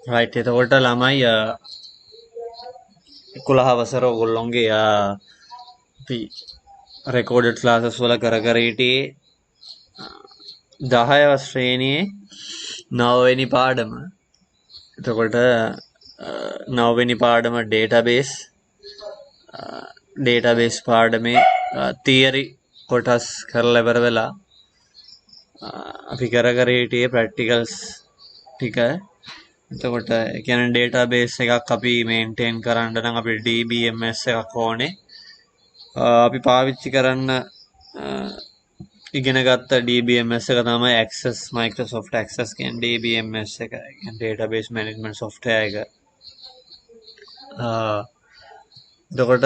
Right. එතකොට ළමයි 11 වසර ඔයගොල්ලොන්ගේ අපි රෙකෝඩඩ් ක්ලාසස් වල කර හිටියේ 10 ශ්‍රේණියේ 9 වෙනි පාඩම. එතකොට 9 වෙනි පාඩම ඩේටාබේස් පාඩමේ තියරි කොටස් කරලා ඉවර වෙලා අපි කර හිටියේ ප්‍රැක්ටිකල්ස් ටික. එතකොට ඒ කියන්නේ ඩේටාබේස් එකක් අපි මේන්ටේන් කරන්න නම් අපිට DBMS එකක් ඕනේ. අපි පාවිච්චි කරන්න ඉගෙන ගත්ත DBMS එක තමයි Access Microsoft Access කියන DBMS එක. කියන්නේ database management software එක. එතකොට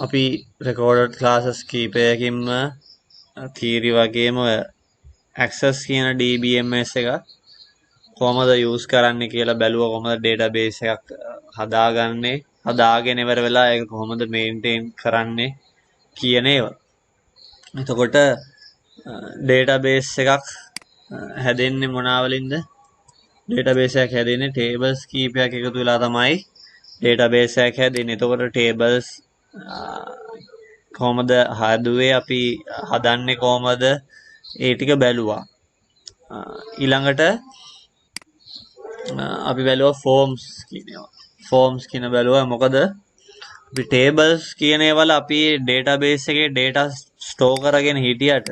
අපි recorded classes කීපයකින්ම theory වගේම Access කියන DBMS එක කොහොමද use කරන්නේ කියලා බැලුවා. කොහොමද database එකක් හදාගෙන ඉවර වෙලා ඒක කොහොමද maintain කරන්නේ කියන ඒවා. එතකොට database එකක් හැදෙන්නේ මොනවා වලින්ද? database එකක් හැදෙන්නේ tables කීපයක් එකතු වෙලා තමයි database එකක් හැදෙන්නේ. එතකොට tables කොහොමද හදුවේ, අපි හදන්නේ කොහොමද, ඒ ටික බැලුවා. ඊළඟට අපි බැලුවා forms කියන බැලුවා. මොකද අපි tables කියන ඒවල අපි database එකේ data store කරගෙන හිටියට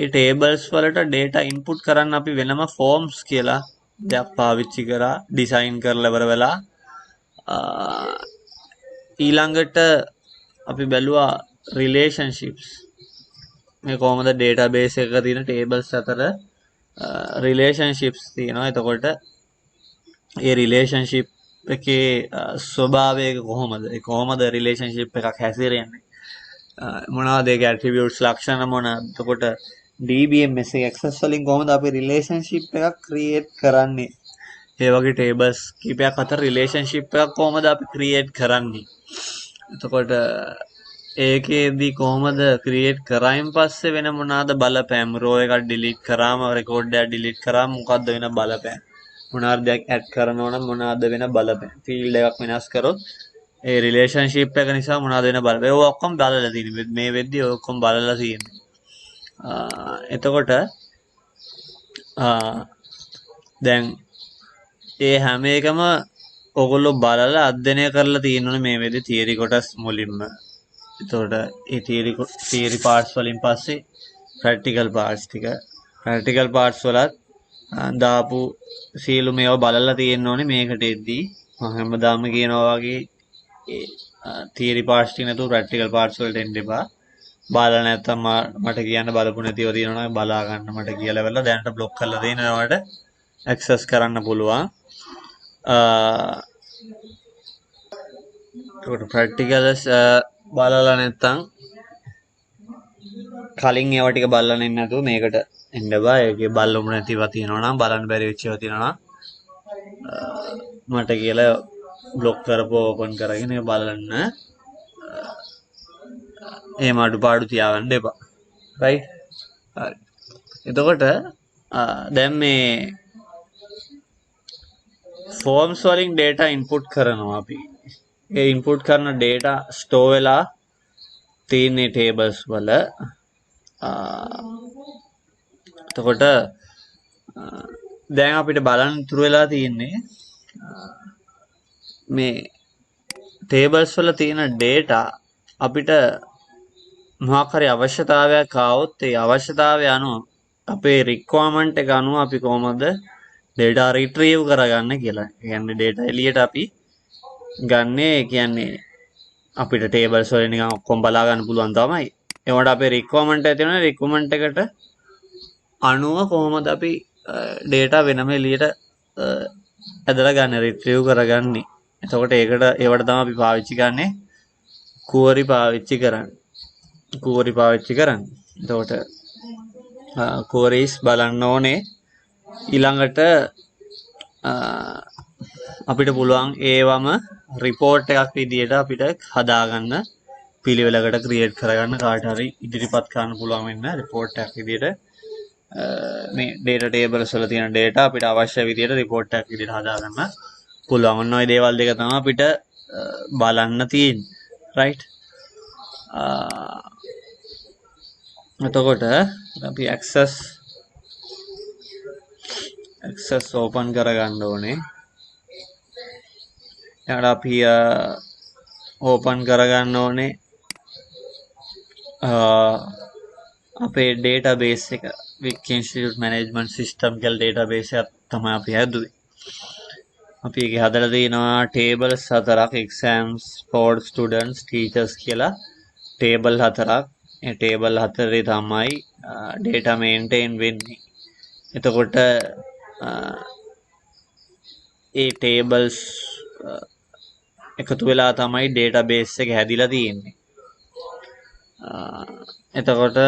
ඒ tables වලට data input කරන්න අපි වෙනම forms කියලා දෙයක් පාවිච්චි කරා, design කරලා ඉවර වෙලා. ඊළඟට අපි බැලුවා relationships. මේ කොහොමද database එකක තියෙන tables අතර relationships තියෙනවා. එතකොට ඒ relationship එකේ ස්වභාවය කොහොමද relationship එකක් හැසිරෙන්නේ, මොනවද ඒකේ attributes ලක්ෂණ මොනවද. එතකොට DBMS එක access වලින් කොහොමද අපි relationship එකක් create කරන්නේ, ඒ වගේ tables කීපයක් අතර relationship එකක් කොහොමද අපි create කරන්නේ. එතකොට ඒකේදී කොහොමද create කරායින් පස්සේ වෙන මොනවාද බලපෑම්, row එකක් delete කරාම record එකක් delete කරාම මොකද්ද වෙන බලපෑම්, මොනවාද දෙයක් add කරනවා නම් මොනවාද වෙන බලපෑම්, field එකක් වෙනස් කරොත් ඒ relationship එක නිසා මොනවාද වෙන බලපෑම්. ඒක ඔක්කොම බලලා තියෙනවා. මේ වෙද්දී ඔක්කොම බලලා තියෙනවා. එතකොට දැන් ඒ හැම එකම ඔයගොල්ලෝ බලලා අධ්‍යයනය කරලා තියෙනවනේ මේ වෙද්දී theory කොටස් මුලින්ම. එතකොට ඒ theory parts වලින් පස්සේ practical parts වලත් දාපු සීලු මේවා බලලා තියෙන්න ඕනේ මේකට එද්දී. මම හැමදාම කියනවා වගේ theory parts ටික නැතුව practical parts වලට එන්න එපා. බලලා නැත්තම් මට කියන්න බලපු නැතිව තියෙනවා නම් බලා ගන්න මට කියලා වෙලා දැනට බ්ලොක් කරලා දෙනවාට access කරන්න පුළුවන්. ඒකට practicals බලලා නැත්තම් කලින් ඒවා ටික බලලා නැතුව මේකට එන්න බෑ. ඒකේ බලමු නැතිව තියෙනවා නම්, බලන්න බැරි වෙච්ච ඒවා තියෙනවා නම් මට කියලා බ්ලොක් කරපුව ඕපන් කරගෙන ඒක බලන්න. එහෙම අඩුපාඩු තියාගන්න එපා. රයිට්. හරි. එතකොට දැන් මේ forms වලින් data input කරනවා අපි. ඒ input කරන data store වෙලා තියෙන tables වල. එතකොට දැන් අපිට බලන්න ඉතුරු වෙලා තියෙන්නේ මේ tables වල තියෙන data අපිට මොකක් හරි අවශ්‍යතාවයක් ආවොත් ඒ අවශ්‍යතාවය අනුව අපේ requirement එක අනුව අපි කොහොමද data retrieve කරගන්න කියලා. ඒ කියන්නේ data එළියට අපි ගන්නේ, කියන්නේ අපිට tables වලින් නිකන් ඔක්කොම බලා ගන්න පුළුවන් තමයි. ඒවට අපේ requirement එක තියෙනවා. requirement එකට අනුව කොහොමද අපි data වෙනම එළියට ඇදලා ගන්න, retrieve කරගන්නේ. එතකොට ඒවට තමයි අපි පාවිච්චි කරන්නේ query පාවිච්චි කරන්නේ. එතකොට queries බලන්න ඕනේ. ඊළඟට අපිට පුළුවන් ඒවම report එකක් විදියට අපිට හදාගන්න, පිළිවෙලකට create කරගන්න, කාට හරි ඉදිරිපත් කරන්න පුළුවන් වෙන්න report එකක් විදියට මේ data tables වල තියෙන data අපිට අවශ්‍ය විදිහට report එකක් විදිහට හදාගන්න පුළුවන්. ඔන්න ඔය දේවල් දෙක තමයි අපිට බලන්න තියෙන්නේ. right? එතකොට අපි access open කරගන්න ඕනේ. ඊට අපි open කරගන්න ඕනේ අපේ database එක Wiki Institute Management System කියලා database එකක් තමයි අපි හැදුවේ. අපි ඒක හදලා තිනවා tables 4ක් exams for students teachers කියලා table 4ක්. ඒ table 4 තමයි data maintain වෙන්නේ. එතකොට ඒ tables එකතු වෙලා තමයි database එක හැදිලා තියෙන්නේ. එතකොට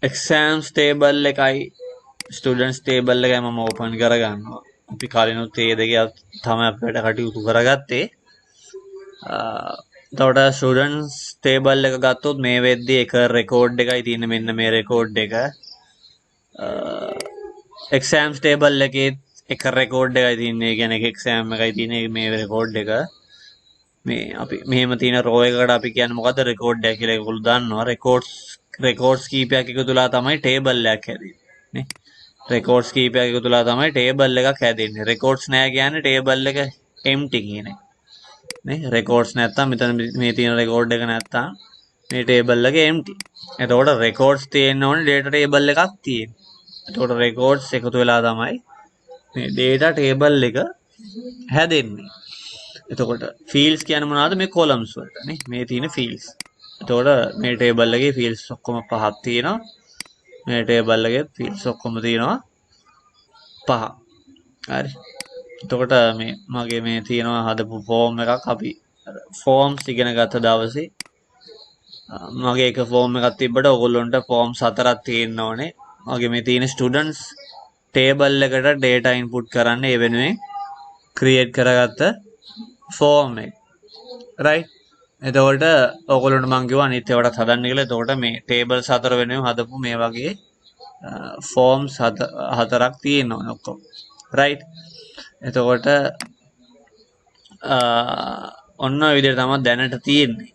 exams table එකයි students table එකයි මම open කරගන්නවා. අපි කලිනුත් ඒ දෙක තමයි අපිට කටයුතු කරගත්තේ. එතකොට students table එක ගත්තොත් මේ වෙද්දී එක record එකයි තියෙන්නේ මෙන්න මේ record එක. exams table එකේ එක record එකයි තියෙන්නේ. ඒ කියන්නේ එක exam එකයි තියෙන්නේ මේ record එක. මේ අපි මෙහෙම තියෙන row එකකට අපි කියන්නේ මොකද්ද record එක කියලා ඒගොල්ලෝ දන්නවා. records කීපයක් එකතුලා තමයි table එකක් හැදෙන්නේ නේ. records කීපයක් එකතුලා තමයි table එකක් හැදෙන්නේ. records නැහැ කියන්නේ table එක empty කියන එක. නේ records නැත්තම් මෙතන මේ තියෙන record එක නැත්තම් මේ table එක empty. එතකොට records තියෙන්න ඕනේ data table එකක් තියෙන්න. එතකොට records එකතු වෙලා තමයි මේ data table එක හැදෙන්නේ. එතකොට fields කියන්නේ මොනවද මේ columns වලට නේ මේ තියෙන fields. එතකොට මේ table එකේ fields ඔක්කොම පහක් තියෙනවා. මේ table එකේ fields ඔක්කොම තියෙනවා පහ. හරි. එතකොට මේ මගේ මේ තියෙනවා හදපු form එකක් අපි forms ඉගෙන ගත්ත දවසේ මගේ එක form එකක් තිබ්බට ඔයගොල්ලන්ට forms 4ක් තියෙන්න ඕනේ. මගේ මේ තියෙන students table එකට data input කරන්න ඒ වෙනුවෙන් create කරගත්ත form එක. right? එතකොට ඔයගොල්ලන්ට මම කිව්වා අනිත් ඒවාටත් හදන්න කියලා. එතකොට මේ tables 4 වෙනුවෙන් හදපු මේ වගේ forms 4ක් තියෙනවා ඔක්කොම. right? එතකොට ඔන්න ඔය විදිහට තමයි දැනට තියෙන්නේ.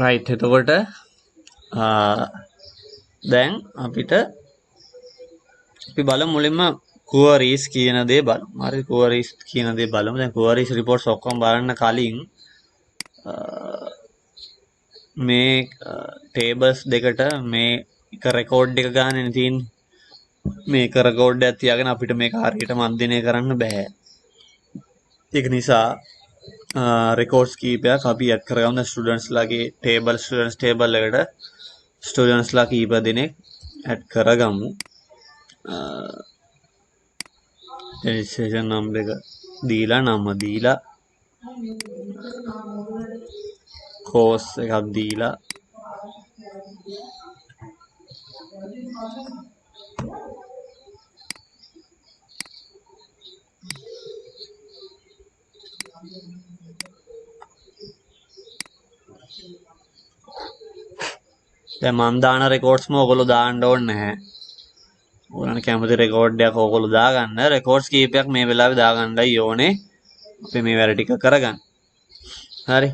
right. එතකොට දැන් අපිට අපි බලමු මුලින්ම queries කියන දේ බලමු. හරි queries කියන දේ බලමු. දැන් queries reports ඔක්කොම බලන්න කලින් මේ tables දෙකට මේ එක record එක ගන්නනේ තියෙන්නේ. මේක record එකක් තියාගෙන අපිට මේක හරියටම අධ්‍යයනය කරන්න බෑ. ඒක නිසා records කීපයක් අපි add කරගමු. students ලාගේ students table එකට students ලා කීප දෙනෙක් add කරගමු. registration number එක දීලා නම දීලා course එකක් දීලා දැන් මම දාන records ම ඔයගොල්ලෝ දාන්න ඕනේ නැහැ. ඔයාලට කැමති record එකක් ඔයගොල්ලෝ දාගන්න. records කීපයක් මේ වෙලාවේ දාගන්නයි ඕනේ. අපි මේ වැඩ ටික කරගන්න. හරි.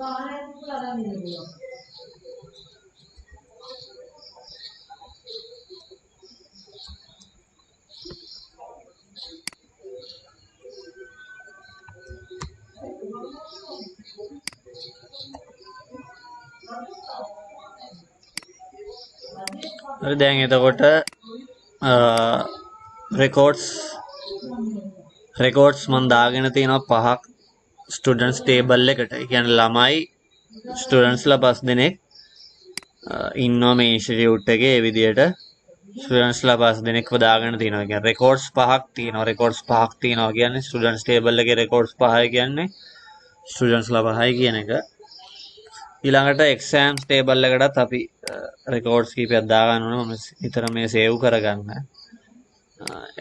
හරි දැන් එතකොට රෙකෝඩ්ස් මම දාගෙන තියෙනවා 5ක් ස්ටුඩන්ට්ස් ටේබල් එකට. ඒ කියන්නේ ළමයි ස්ටුඩන්ට්ස්ලා 5 දෙනෙක් ඉන්නවා මේ ඉන්ස්ටිටියුට් එකේ. ඒ විදිහට ස්ටුඩන්ට්ස්ලා 5 දෙනෙක්ව දාගෙන තියෙනවා. කියන්නේ රෙකෝඩ්ස් 5ක් තියෙනවා. රෙකෝඩ්ස් 5ක් තියෙනවා කියන්නේ ස්ටුඩන්ට්ස් ටේබල් එකේ රෙකෝඩ්ස් 5යි කියන්නේ ස්ටුඩන්ට්ස්ලා 5යි කියන එක. ඊළඟට එක්සෑම්ස් ටේබල් එකටත් අපි රෙකෝඩ්ස් කීපයක් දාගන්න ඕනේ. මම විතර මේ සේව් කරගන්න.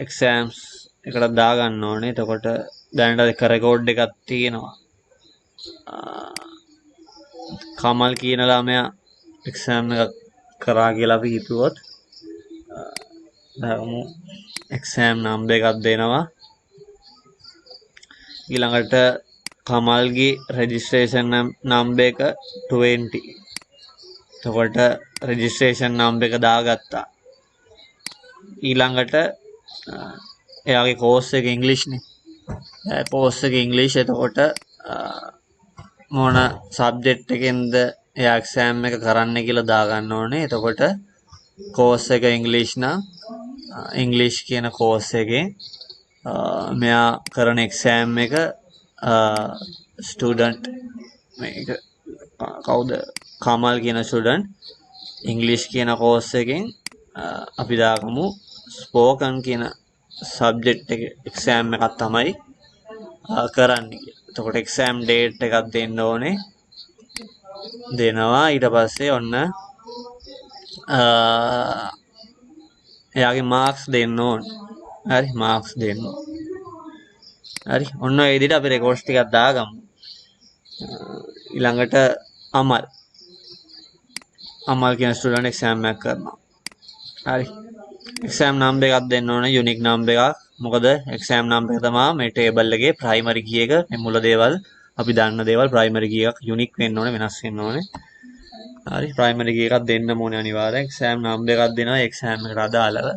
එක්සෑම්ස් එකට දාගන්න ඕනේ. එතකොට දැනට එක රෙකෝඩ් එකක් තියෙනවා. කමල් කියන ළමයා එක්සෑම් එකක් කරා කියලා අපි හිතුවොත් දාමු එක්සෑම් නම්බර් එකක් දෙනවා. ඊළඟට කමල්ගේ රෙජිස්ට්‍රේෂන් නම්බර් එක 20. එතකොට රෙජිස්ට්‍රේෂන් නම්බර් එක දාගත්තා. ඊළඟට එයාගේ කෝස් එක ඉංග්‍රීසිනේ. කෝස් එක ඉංග්‍රීසි. එතකොට මොන සබ්ජෙක්ට් එකෙන්ද එයා එක්සෑම් එක කරන්න කියලා දාගන්න ඕනේ. එතකොට කෝස් එක ඉංග්‍රීසි නම් ඉංග්‍රීසි කියන කෝස් එකේ මෙයා කරන එක්සෑම් එක ස්ටුඩන්ට් මේක කවුද කමල් කියන ස්ටුඩන්ට් ඉංග්‍රීසි කියන කෝස් එකෙන් අපි දාගමු ස්පෝකන් කියන සබ්ජෙක්ට් එක එක්සෑම් එකක් තමයි කරන්නේ කියලා. එතකොට එක්සෑම් ඩේට් එකක් දෙන්න ඕනේ. දෙනවා. ඊට පස්සේ ඔන්න එයාගේ මාර්ක්ස් දෙන්න ඕනේ. හරි මාර්ක්ස් දෙන්න. හරි ඔන්න ඒ විදිහට අපි රෙකෝඩ්ස් ටිකක් දාගමු. ඊළඟට අමල් කියන ස්ටුඩන්ට් එක්සෑම් එකක් කරනවා. හරි එක්සෑම් නම්බර් එකක් දෙන්න ඕනේ. යුනික් නම්බර් එකක්. මොකද එක්සෑම් නම්බර් එක තමයි මේ ටේබල් එකේ ප්‍රයිමරි කී එක. මේ මුල දේවල් අපි දන්න දේවල් ප්‍රයිමරි කී එකක් යුනික් වෙන්න ඕනේ, වෙනස් වෙන්න ඕනේ. හරි ප්‍රයිමරි කී එකක් දෙන්න ඕනේ අනිවාර්යෙන්. එක්සෑම් නම්බර් එකක් දෙනවා එක්සෑම් එකට අදාළව.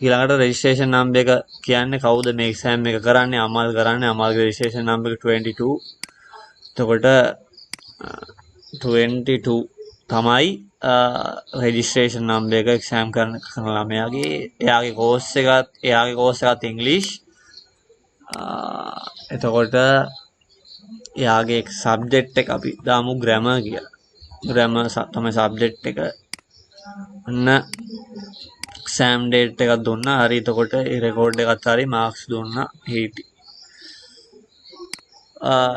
ඊළඟට රෙජිස්ට්‍රේෂන් නම්බර් එක කියන්නේ කවුද මේ එක්සෑම් එක කරන්නේ? අමල් කරන්නේ. අමල්ගේ රෙජිස්ට්‍රේෂන් නම්බර් එක 22. එතකොට 22 තමයි රෙජිස්ට්‍රේෂන් නම්බර් එක එක්සෑම් කරන ළමයාගේ. එයාගේ කෝස් එකත් ඉංග්‍රීසි. එතකොට එයාගේ සබ්ජෙක්ට් එක අපි දාමු ග්‍රැමර් කියලා. ග්‍රැමර් තමයි සබ්ජෙක්ට් එක. ඔන්න එක්සෑම් ඩේට් එකක් දුන්නා. හරි එතකොට ඒ රෙකෝඩ් එකත් හරි මාර්ක්ස් දුන්නා 80.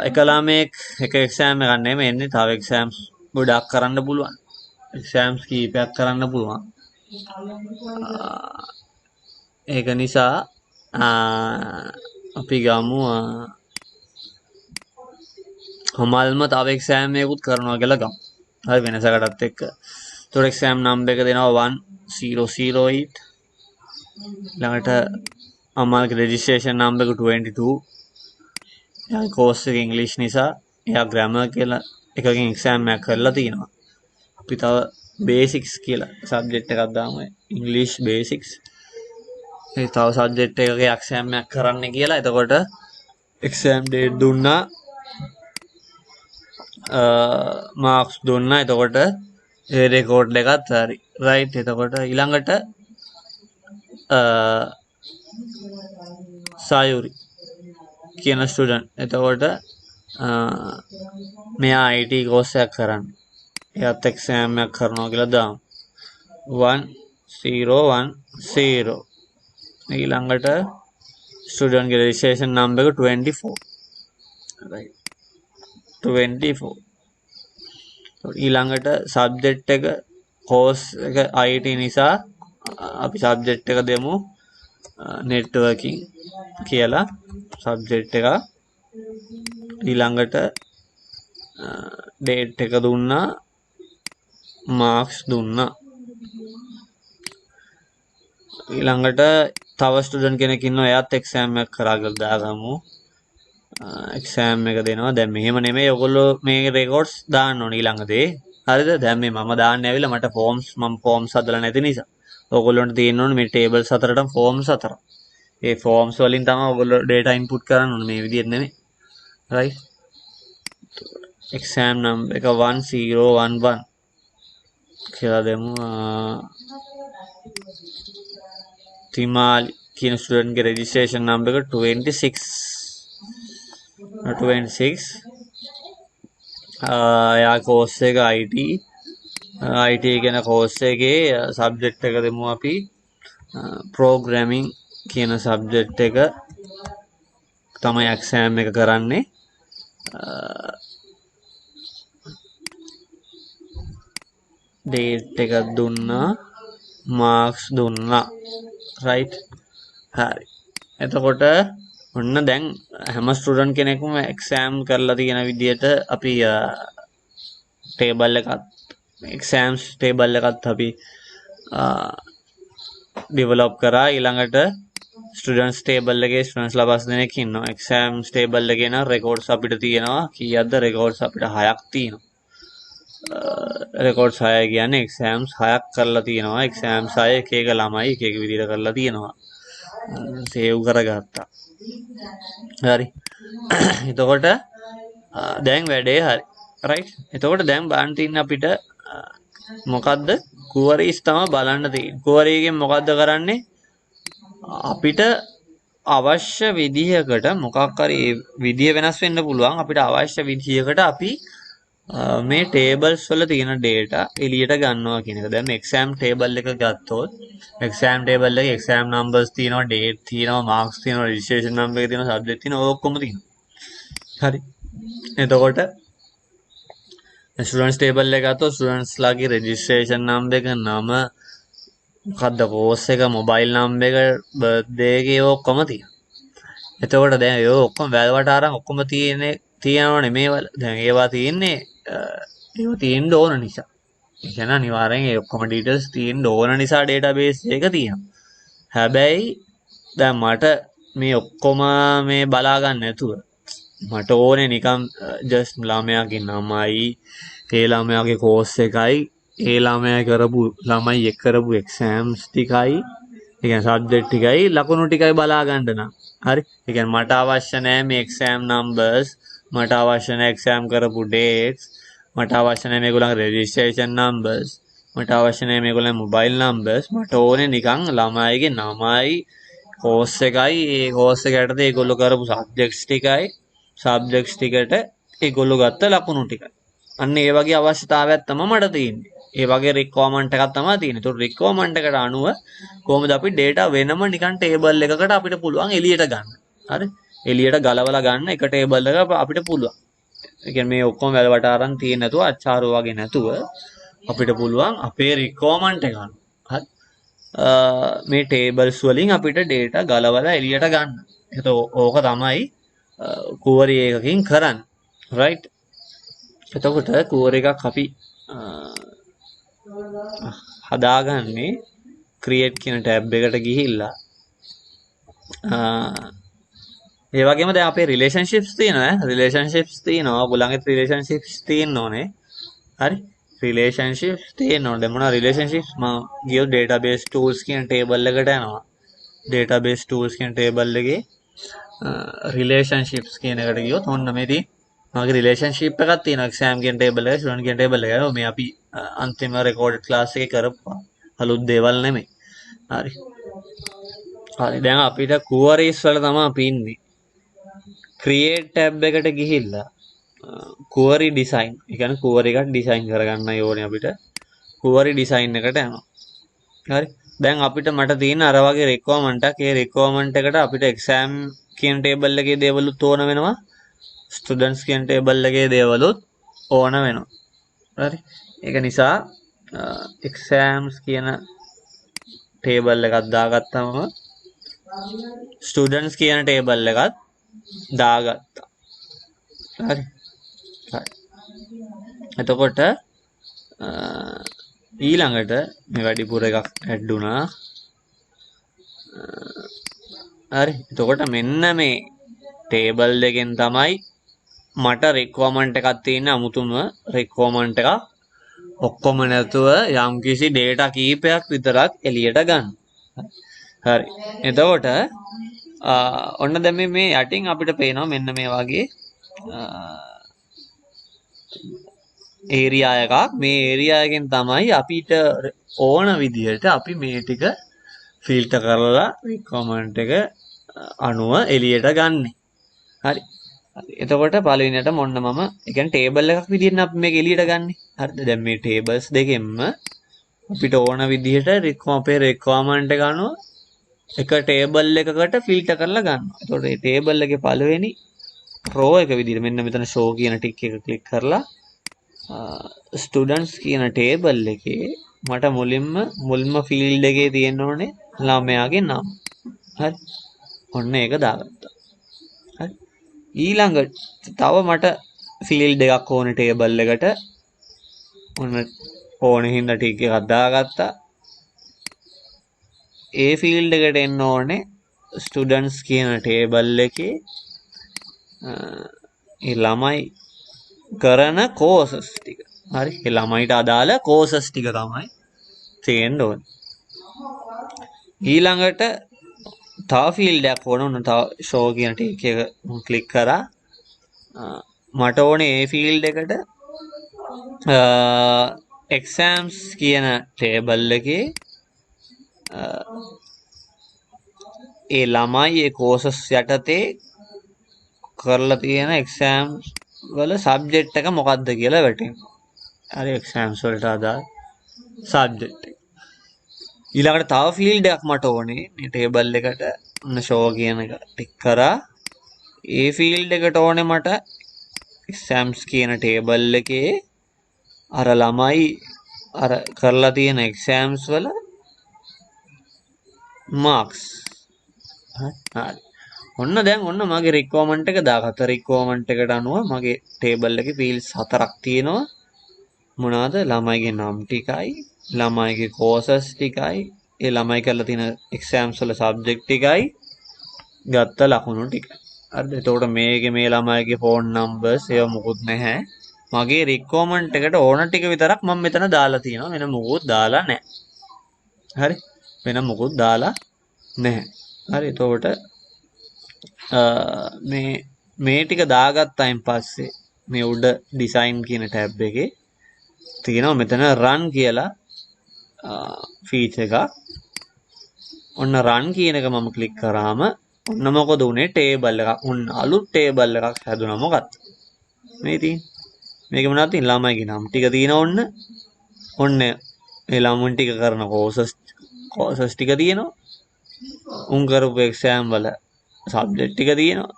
එක ළමයෙක් එක එක්සෑම් එකක් නෙමෙයි එන්නේ. තව එක්සෑම්ස් ගොඩක් කරන්න පුළුවන්. එක්සෑම්ස් කීපයක් කරන්න පුළුවන්. ඒක නිසා අපි ගමු කමල්ම තව එක්සෑම් එකකුත් කරනවා කියලා ගමු. හරි වෙනසකටත් එක්ක. එතකොට එක්සෑම් නම්බර් එක දෙනවා 1008. ළඟට අමල්ගේ රෙජිස්ට්‍රේෂන් නම්බර් එක 22. එයාගේ කෝස් එක ඉංග්‍රීසි නිසා එයා ග්‍රැමර් කියලා එකකින් එක්සෑම් එකක් කරලා තිනවා. අපි තව බේසික්ස් කියලා සබ්ජෙක්ට් එකක් දාමු. ඉංග්‍රීසි බේසික්ස්. ඒ තව සබ්ජෙක්ට් එකක එක්සෑම් එකක් කරන්න කියලා. එතකොට එක්සෑම් ඩේට් දුන්නා. මාර්ක්ස් දුන්නා. එතකොට ඒ රෙකෝඩ් එකත් හරි. රයිට්. එතකොට ඊළඟට සායුරි කියන ස්ටුඩන්ට්. එතකොට මෙයා IT කෝස් එකක් කරන්නේ. එයාත් එක්සෑම් එකක් කරනවා කියලා දාමු. 1010. ඊළඟට ස්ටුඩන්ට්ගේ රෙජිස්ට්‍රේෂන් නම්බර් එක 24. right 24. ඊළඟට සබ්ජෙක්ට් එක කෝස් එක IT නිසා අපි සබ්ජෙක්ට් එක දෙමු නෙට්වර්කින් කියලා සබ්ජෙක්ට් එක. ඊළඟට ඩේට් එක දුන්නා. මාර්ක්ස් දුන්නා. ඊළඟට තව ස්ටුඩන්ට් කෙනෙක් ඉන්නවා. එයාත් එක්සෑම් එකක් කරා කියලා දාගමු. එක්සෑම් එක දෙනවා. දැන් මෙහෙම නෙමෙයි ඔයගොල්ලෝ මේ රෙකෝඩ්ස් දාන්න ඕනේ ඊළඟදී. හරිද? දැන් මේ මම දාන්න ඇවිල්ලා මට ෆෝම්ස් හදලා නැති නිසා ඔයගොල්ලන්ට තියෙන්න ඕනේ මේ ටේබල්ස් හතරටම ෆෝම්ස් හතරක්. ඒ ෆෝම්ස් වලින් තමයි ඔයගොල්ලෝ data input කරන්න ඕනේ මේ විදිහට නෙමෙයි. right? exam number එක 1011 කියලා දෙමු. තිමාලි කියන ස්ටුඩන්ට් ගේ registration number එක 26 යා කෝස් එක IT කියන කෝස් එකේ සබ්ජෙක්ට් එක දෙමු අපි programming කියන සබ්ජෙක්ට් එක තමයි එක්සෑම් එක කරන්නේ. ඩේට් එකක් දුන්නා, මාර්ක්ස් දුන්නා. right? හරි. එතකොට ඔන්න දැන් හැම ස්ටුඩන්ට් කෙනෙකුම එක්සෑම් කරලා තියෙන විදිහට අපි ටේබල් එකක් එක්සෑම්ස් ටේබල් එකත් අපි ඩෙවලොප් කරා. ඊළඟට ස්ටුඩන්ට්ස් ටේබල් එකේ ස්ටුඩන්ට්ස්ලා 5 දෙනෙක් ඉන්නවා. එක්සෑම්ස් ටේබල් එකේ නම් රෙකෝඩ්ස් අපිට තියෙනවා. කීයක්ද? රෙකෝඩ්ස් අපිට 6ක් තියෙනවා. රෙකෝඩ්ස් 6 කියන්නේ එක්සෑම්ස් 6ක් කරලා තියෙනවා. එක්සෑම්ස් 6 එක එක ළමයි එක එක විදිහට කරලා තියෙනවා. සේව් කරගත්තා. හරි. එතකොට දැන් වැඩේ හරි. right? එතකොට දැන් බලන්න තියෙන්නේ අපිට මොකද්ද? queries තමයි බලන්න තියෙන්නේ. query එකෙන් මොකද්ද කරන්නේ? අපිට අවශ්‍ය විදිහකට මොකක් හරි විදිය වෙනස් වෙන්න පුළුවන්. අපිට අවශ්‍ය විදිහකට අපි මේ tables වල තියෙන data එළියට ගන්නවා කියන එක. දැන් මේ exam table එක ගත්තොත් exam table එකේ exam numbers තියෙනවා, date තියෙනවා, marks තියෙනවා, registration number එක තියෙනවා, subject තියෙනවා, ඔය ඔක්කොම තියෙනවා. හරි. එතකොට students table එක ගත්තොත් students ලාගේ registration number එක, නම, මොකද්ද course එක, mobile number එක, birthday එක, ඒ ඔක්කොම තියෙනවා. එතකොට දැන් ඒ ඔක්කොම වැලවට අරන් ඔක්කොම තියෙනවනේ මේවල. දැන් ඒවා තියෙන්නේ ඒවා තියෙන්න ඕන නිසා. ඒ කියන්නේ අනිවාර්යෙන් ඒ ඔක්කොම details තියෙන්න ඕන නිසා database එක තියෙනවා. හැබැයි දැන් මට මේ ඔක්කොම මේ බලා ගන්න නැතුව මට ඕනේ නිකන් just ළමයාගේ නමයි, ඒ ළමයාගේ course එකයි, ඒ ළමයා කරපු ළමයි එක් කරපු exams ටිකයි, ඒ කියන්නේ subject ටිකයි, ලකුණු ටිකයි බලා ගන්න නම්. හරි. ඒ කියන්නේ මට අවශ්‍ය නැහැ මේ exam numbers, මට අවශ්‍ය නැහැ exam කරපු dates, මට අවශ්‍ය නැහැ මේගොල්ලන්ගේ registration numbers, මට අවශ්‍ය නැහැ මේගොල්ලන්ගේ mobile numbers. මට ඕනේ නිකන් ළමයිගේ නමයි, course එකයි, ඒ course එක යටතේ ඒගොල්ලෝ කරපු subjects ටිකයි, subjects ටිකට ඒගොල්ලෝ ගත්ත ලකුණු ටිකයි. අන්න ඒ වගේ අවශ්‍යතාවයක් තමයි මට තියෙන්නේ. ඒ වගේ requirement එකක් තමයි තියෙන්නේ. ඒතකොට requirement එකට අනුව කොහොමද අපි data වෙනම නිකන් table එකකට අපිට පුළුවන් එළියට ගන්න. හරි? එළියට ගලවලා ගන්න එක table එක අපිට පුළුවන්. ඒ කියන්නේ මේ ඔක්කොම වැලවට අරන් තියෙන්නේ නැතුව අච්චාරු වගේ නැතුව අපිට පුළුවන් අපේ requirement එක අනුව. හරි? මේ tables වලින් අපිට data ගලවලා එළියට ගන්න. එතකොට ඕක තමයි query එකකින් කරන්නේ. right? එතකොට query එකක් අපි හදාගන්නේ create කියන tab එකට ගිහිල්ලා ඒ වගේම දැන් අපේ relationships තියෙනවා. ඔයගොල්ලන්ගේ relationships තියෙන්න ඕනේ. හරි? relationships තියෙන්න ඕනේ. දැන් මොනවා relationships මම ගියොත් database tools කියන table එකට යනවා. database tools කියන table එකේ relationships කියන එකට ගියොත් ඔන්න මේදී මගේ relationship එකක් තියෙනවා. exam කියන table එකේ, student කියන table එකේ. මේ අපි අන්තිම recorded class එකේ කරපු අලුත් දේවල් නෙමෙයි. හරි. හරි. දැන් අපිට queries වල තමයි අපි ඉන්නේ. create tab එකට ගිහිල්ලා query design, ඒ කියන්නේ query එකක් design කරගන්නයි ඕනේ අපිට. query design එකට යනවා. හරි. දැන් අපිට මට තියෙන අර වගේ requirement එකක්. ඒ requirement එකට අපිට exam කියන table එකේ දේවලුත් ඕන වෙනවා. students කියන table එකේ දේවලුත් ඕන වෙනවා. හරි. ඒක නිසා exams කියන table එකක් දාගත්තම students කියන table එකත් දාගත්තා. හරි. හරි. එතකොට ඊළඟට මේ වැඩිපුර එකක් ඇඩ් වුණා. හරි. එතකොට මෙන්න මේ ටේබල් එකෙන් තමයි මට රික්වයර්මන්ට් එකක් තියෙන අමුතුම රික්වයර්මන්ට් එකක් ඔක්කොම නැතුව යම්කිසි ඩේටා කීපයක් විතරක් එළියට ගන්න. හරි. එතකොට ඔන්න දැන් මේ යටින් අපිට පේනවා මෙන්න මේ වගේ ඒරියා එකක්. මේ ඒරියා එකෙන් තමයි අපිට ඕන විදිහට අපි මේ ටික ෆිල්ටර් කරලා රික්වයර්මන්ට් එක අනුව එළියට ගන්නෙ. හරි. එතකොට පළවෙනියට මොන්න මම ඒ කියන්නේ ටේබල් එකක් විදිහට අපි මේක එළියට ගන්නෙ. හරිද? දැන් මේ ටේබල්ස් දෙකෙන්ම අපිට ඕන විදිහට අපේ රික්වයර්මන්ට් එක අනුව එක ටේබල් එකකට ෆිල්ටර් කරලා ගන්නවා. එතකොට මේ ටේබල් එකේ පළවෙනි රෝ එක විදිහට මෙන්න මෙතන show කියන ටික් එක ක්ලික් කරලා ස්ටුඩන්ට්ස් කියන ටේබල් එකේ මට මුලින්ම ෆීල්ඩ් එකේ තියෙන්න ඕනේ ළමයාගේ නම. හරි. ඔන්න ඒක දාගත්තා. හරි. ඊළඟට තව මට ෆීල්ඩ් එකක් ඕනේ ටේබල් එකට. ඔන්න ඕනේ හින්දා ටික් එකක් දාගත්තා. ඒ ෆීල්ඩ් එකට එන්න ඕනේ ස්ටුඩන්ට්ස් කියන ටේබල් එකේ ඒ ළමයි කරන කෝසස් ටික. හරි. ඒ ළමයිට අදාළ කෝසස් ටික තමයි තියෙන්න ඕනේ. ඊළඟට තව ෆීල්ඩ් එකක් ඕන තව show කියන ටික එක ක්ලික් කරා. මට ඕනේ ඒ ෆීල්ඩ් එකට exams කියන ටේබල් එකේ ඒ ළමයි ඒ කෝසස් යටතේ කරලා තියෙන exams වල සබ්ජෙක්ට් එක මොකක්ද කියලා වැටෙනවා. හරි. exams වලට අදාළ සබ්ජෙක්ට් එක. ඊළඟට තව ෆීල්ඩ් එකක් මට ඕනේ මේ ටේබල් එකට ඔන්න show කියන එක ටික් කරා. ඒ ෆීල්ඩ් එකට ඕනේ මට exams කියන ටේබල් එකේ අර ළමයි අර කරලා තියෙන exams වල marks. හරි. ඔන්න දැන් ඔන්න මගේ රික්වයර්මන්ට් එක දාගත්තා. රික්වයර්මන්ට් එකට අනුව මගේ ටේබල් එකේ ෆීල්ඩ්ස් 4ක් තියෙනවා. මොනවාද? ළමයිගේ නම් ටිකයි, ළමයිගේ කෝසස් ටිකයි, ඒ ළමයි කරලා තියෙන එක්සෑම්ස් වල සබ්ජෙක්ට් ටිකයි, ගත්ත ලකුණු ටිකයි. හරිද? එතකොට මේකේ මේ ළමයිගේ ෆෝන් නම්බර්ස් ඒව මොකුත් නැහැ. මගේ රික්වයර්මන්ට් එකට ඕන ටික විතරක් මම මෙතන දාලා තියෙනවා. වෙන මොකුත් දාලා නැහැ. හරි? වෙන මොකුත් දාලා නැහැ. හරි. එතකොට මේ ටික දාගත්තායින් පස්සේ මේ උඩ ඩිසයින් කියන ටැබ් එකේ තියෙනවා මෙතන run කියලා ෆීචර් එකක්. ඔන්න run කියන එක මම ක්ලික් කරාම ඔන්න මොකද උනේ ටේබල් එකක්. ඔන්න අලුත් ටේබල් එකක් හැදුනා. මොකක්ද මේ තියෙන්නේ? මේක මොනවද තියෙන්නේ? ළමයිගේ නම් ටික තියෙනවා. ඔන්න මේ ළමුන් ටික කරන කෝසස් ටික තියෙනවා. උන් කරපු එක්සෑම් වල සබ්ජෙක්ට් ටික තියෙනවා.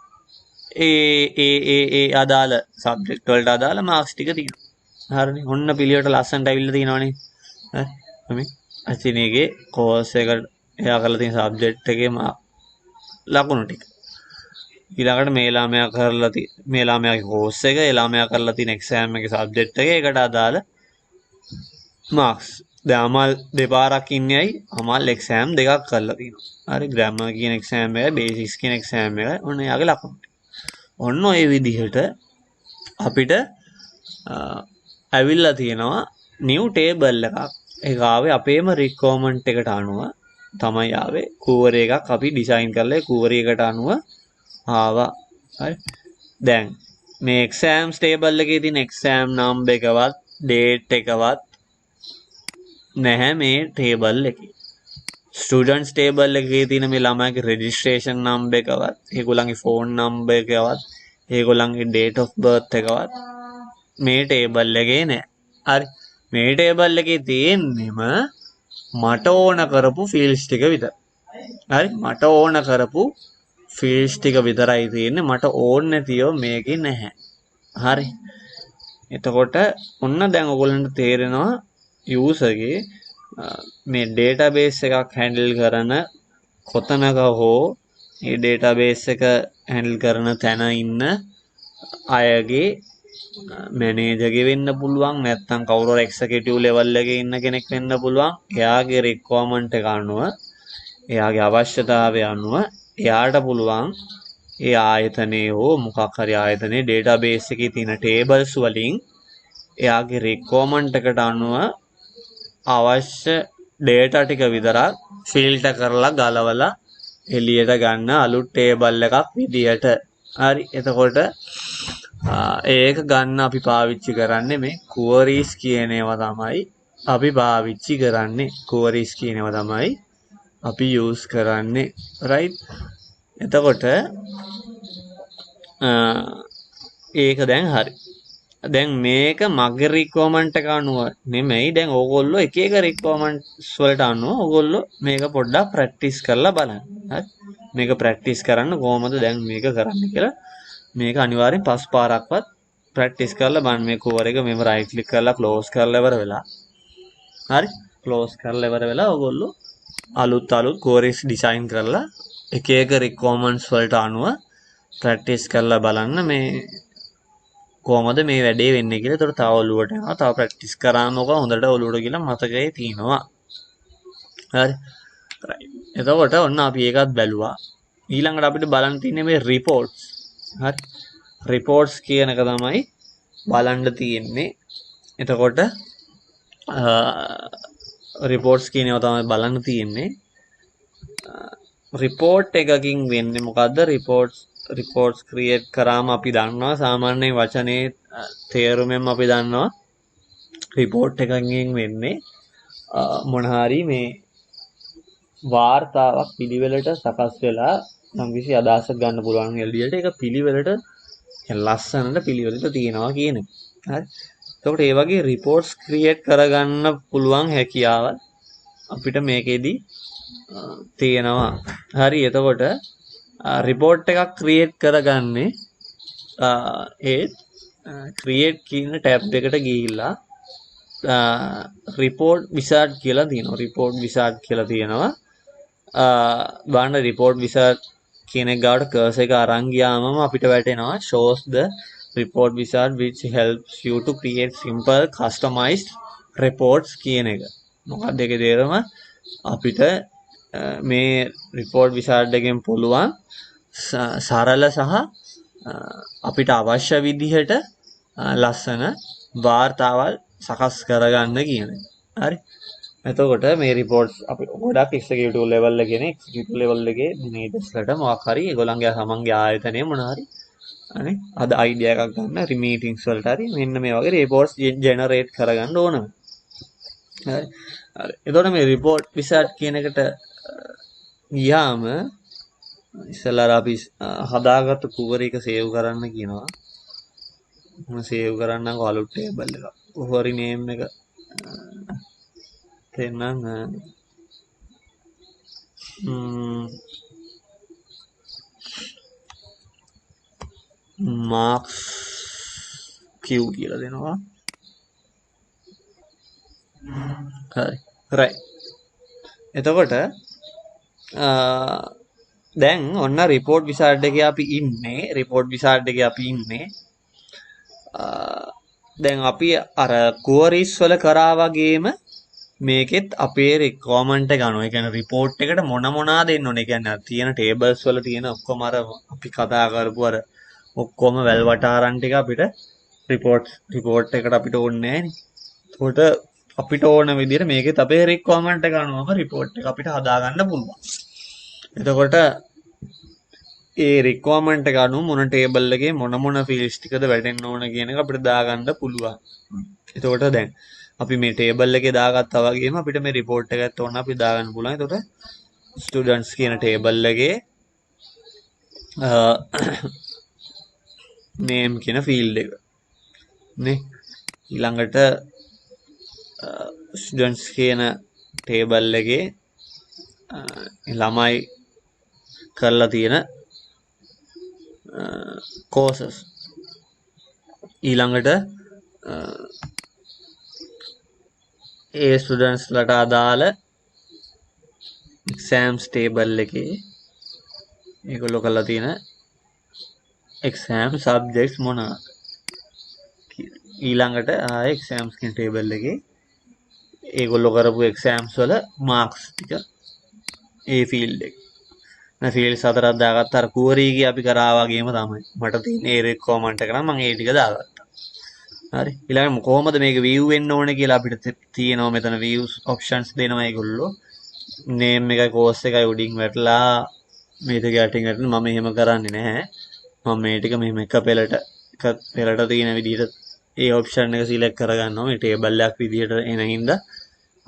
ඒ අදාළ සබ්ජෙක්ට් වලට අදාළ මාක්ස් ටික තියෙනවා. හරිනේ. ඔන්න පිළිවෙලට ලස්සනට ඇවිල්ලා තියෙනවනේ. හරි. මේ අචිනේගේ කෝස් එකට එයා කරලා තියෙන සබ්ජෙක්ට් එකේ ලකුණු ටික. ඊළඟට මේ ළමයාගේ කෝස් එක, ඒ ළමයා කරලා තියෙන එක්සෑම් එකේ සබ්ජෙක්ට් එක, ඒකට අදාළ මාක්ස්. දැන් අමල් දෙපාරක් ඉන්නේයි අමල් එක්සෑම් දෙකක් කරලා තියෙනවා. හරි. ග්‍රැමර් කියන එක්සෑම් එකයි, බේසික්ස් කියන එක්සෑම් එකයි. ඔන්න එයාගේ ලකුණු ටික. ඔන්න ඔය විදිහට අපිට ඇවිල්ලා තියෙනවා new table එකක්. ඒක ආවේ අපේම requirement එකට අනුව තමයි ආවේ. කූවර එකක් අපි ඩිසයින් කරලා ඒ කූවරයකට අනුව ආවා. හරි. දැන් මේ exams table එකේ තියෙන exam number එකවත් date එකවත් නැහැ මේ table එකේ. students table එකේ තියෙන මේ ළමයිගේ registration number එකවත්, ඒගොල්ලන්ගේ phone number එකවත්, ඒගොල්ලන්ගේ date of birth එකවත් මේ table එකේ නෑ. හරි. මේ table එකේ තියෙන්නේම මට ඕන කරපු fields ටික විතරයි. හරි. මට ඕන කරපු fields ටික විතරයි තියෙන්නේ. මට ඕන නැතිව මේකේ නැහැ. හරි. එතකොට ඔන්න දැන් ඔයගොල්ලන්ට තේරෙනවා user ගේ මේ database එකක් handle කරන කොතනක හෝ මේ database එක handle කරන තැන ඉන්න අයගේ මැනේජර්ගේ වෙන්න පුළුවන්, නැත්නම් කවුරු හරි එක්සිකියුටිව් ලෙවල් එකේ ඉන්න කෙනෙක් වෙන්න පුළුවන්. එයාගේ රික්වයර්මන්ට් එක අනුව, එයාගේ අවශ්‍යතාවය අනුව එයාට පුළුවන් ඒ ආයතනයේ හෝ මොකක් හරි ආයතනයේ ඩේටාබේස් එකේ තියෙන ටේබල්ස් වලින් එයාගේ රික්වයර්මන්ට් එකට අනුව අවශ්‍ය ඩේටා ටික විතරක් ෆිල්ටර් කරලා ගලවලා එළියට ගන්න අලුත් ටේබල් එකක් විදියට. හරි. එතකොට ඒක ගන්න අපි පාවිච්චි කරන්නේ මේ queries කියන ඒවා තමයි අපි පාවිච්චි කරන්නේ. queries කියන ඒවා තමයි අපි use කරන්නේ. right. එතකොට ඒක දැන් හරි. දැන් මේක මගේ රික්වයර්මන්ට් එක අනුව නෙමෙයි. දැන් ඕගොල්ලෝ එක එක රික්වයර්මන්ට්ස් වලට අනුව ඕගොල්ලෝ මේක පොඩ්ඩක් ප්‍රැක්ටිස් කරලා බලන්න. හරි. මේක ප්‍රැක්ටිස් කරන්න කොහොමද දැන් මේක කරන්න කියලා මේක අනිවාර්යෙන් 5 පාරක්වත් ප්‍රැක්ටිස් කරලා බලන්න. මේ කෝවර් එක මෙහෙම රයිට් ක්ලික් කරලා ක්ලෝස් කරලා ඉවර වෙලා. හරි. ක්ලෝස් කරලා ඉවර වෙලා ඕගොල්ලෝ අලුත් queries ඩිසයින් කරලා එක එක රික්වයර්මන්ට්ස් වලට අනුව ප්‍රැක්ටිස් කරලා බලන්න මේ කොහොමද මේ වැඩේ වෙන්නේ කියලා. ඒතකොට තව ඔලුවට යනවා. තව ප්‍රැක්ටිස් කරාම ඔක හොඳට ඔලුවට ගිහලා මතකයේ තියෙනවා. හරි. එතකොට ඔන්න අපි ඒකත් බැලුවා. ඊළඟට අපිට බලන්න තියෙන්නේ මේ රිපෝට්ස්. හරි. රිපෝට්ස් කියන එක තමයි බලන්න තියෙන්නේ. එතකොට රිපෝට්ස් කියන ඒවා තමයි බලන්න තියෙන්නේ. රිපෝට් එකකින් වෙන්නේ මොකද්ද? රිපෝට්ස් ක්‍රියේට් කරාම අපි දන්නවා සාමාන්‍ය වචනේ තේරුමෙන් අපි දන්නවා රිපෝට් එකකින් වෙන්නේ මොන හරි මේ වාර්තාවක් පිළිවෙලට සකස් වෙලා යම්කිසි අදහසක් ගන්න පුළුවන් එළියට ඒක පිළිවෙලට ලස්සනට පිළිවෙලට තියෙනවා කියන එක. හරි. එතකොට මේ වගේ රිපෝට්ස් ක්‍රියේට් කරගන්න පුළුවන් හැකියාව අපිට මේකෙදි තියෙනවා. හරි. එතකොට රිපෝට් එකක් ක්‍රියේට් කරගන්නේ ඒ ක්‍රියේට් කියන ටැබ් එකට ගිහිල්ලා රිපෝට් විසාඩ් කියලා තියෙනවා. රිපෝට් විසාඩ් කියලා තියෙනවා. බලන්න රිපෝට් විසාඩ් කියන එක ගාවට කර්සර් එක අරන් ගියාම අපිට වැටෙනවා shows the report wizard which helps you to create simple customized reports කියන එක. මොකක්ද ඒකේ තේරුම? අපිට මේ රිපෝට් විසාඩ් එකෙන් පුළුවන් සරල සහ අපිට අවශ්‍ය විදිහට ලස්සන වාර්තාවල් සකස් කරගන්න කියන එක. හරි. එතකොට මේ රිපෝට්ස් අපි ගොඩක් එක්සිකියුටිව් ලෙවල් එකේ නේ එක්සිකියුටිව් ලෙවල් එකේ මේඩස්ලට මොකක් හරි ඒගොල්ලන්ගේ සමන්ගේ ආයතනයේ මොන හරි අනේ අද අයිඩියා එකක් ගන්න මීටින්ග්ස් වලට හරි මෙන්න මේ වගේ රිපෝට්ස් ජෙනරේට් කරගන්න ඕන. හරි. හරි. එතකොට මේ රිපෝට් විසාඩ් කියන එකට ගියාම ඉස්සෙල්ලා අපි හදාගත්තු කුවර එක සේව් කරන්න කියනවා. මම සේව් කරන්නම්කෝ අලුත් ටේබල් එකක්. කුවරි නේම් එක තේන්නම් මාක්ස් Q කියලා දෙනවා. හරි. right. එතකොට දැන් ඔන්න රිපෝට් විසාඩ් එකේ අපි ඉන්නේ. දැන් අපි අර queries වල කරා වගේම මේකෙත් අපේ රික්වයර්මන්ට් එක ගන්නවා. ඒ කියන්නේ රිපෝට් එකට මොනවද දෙන්න ඕනේ. ඒ කියන්නේ තියෙන ටේබල්ස් වල තියෙන ඔක්කොම අර අපි කතා කරපු අර ඔක්කොම වැල් වටාරන් ටික අපිට රිපෝට් එකට අපිට ඕනේ නැහැ නේ. ඒකට අපිට ඕන විදිහට මේකෙත් අපේ රික්වයර්මන්ට් එක අනුවම රිපෝට් එක අපිට හදාගන්න පුළුවන්. එතකොට ඒ රික්වයර්මන්ට් එක අනුව මොන ටේබල් එකේ මොන ෆීල්ඩ්ස් ටිකද වැටෙන්න ඕන කියන එක අපිට දාගන්න පුළුවන්. එතකොට දැන් අපි මේ ටේබල් එකේ දාගත්තා වගේම අපිට මේ රිපෝට් එකත් ඕන අපි දාගන්න පුළුවන්. එතකොට ස්ටුඩන්ට්ස් කියන ටේබල් එකේ name කියන ෆීල්ඩ් එක නේ ඊළඟට ස්ටුඩන්ට්ස් කියන ටේබල් එකේ ළමයි කරලා තියෙන courses ඊළඟට ඒ ස්ටුඩන්ට්ස් ලට අදාළ exams table එකේ ඒගොල්ලෝ කරලා තියෙන exam subjects මොනවාද ඊළඟට exams කියන table එකේ ඒගොල්ලෝ කරපු exams වල marks ටික ඒ field එක ෆීල්ඩ්ස් හතරක් දාගත්තා. අර කුවරීගේ අපි කරා වගේම තමයි. මට තියෙන ඒ රික්වයර්මන්ට් එක නම් මම ඒ ටික දාගත්තා. හරි. ඊළඟට කොහොමද මේක view වෙන්න ඕනේ කියලා අපිට තියෙනවා මෙතන views options දෙනවා ඒගොල්ලෝ. name එකයි course එකයි උඩින් වැටලා මේ දෙක යටින් වැටෙන මම එහෙම කරන්නේ නැහැ. මම මේ ටික මෙහෙම එක පෙළට තියෙන විදිහට ඒ ඔප්ෂන් එක සිලෙක්ට් කරගන්නවා. මේ ටේබල් එකක් විදිහට එන හින්දා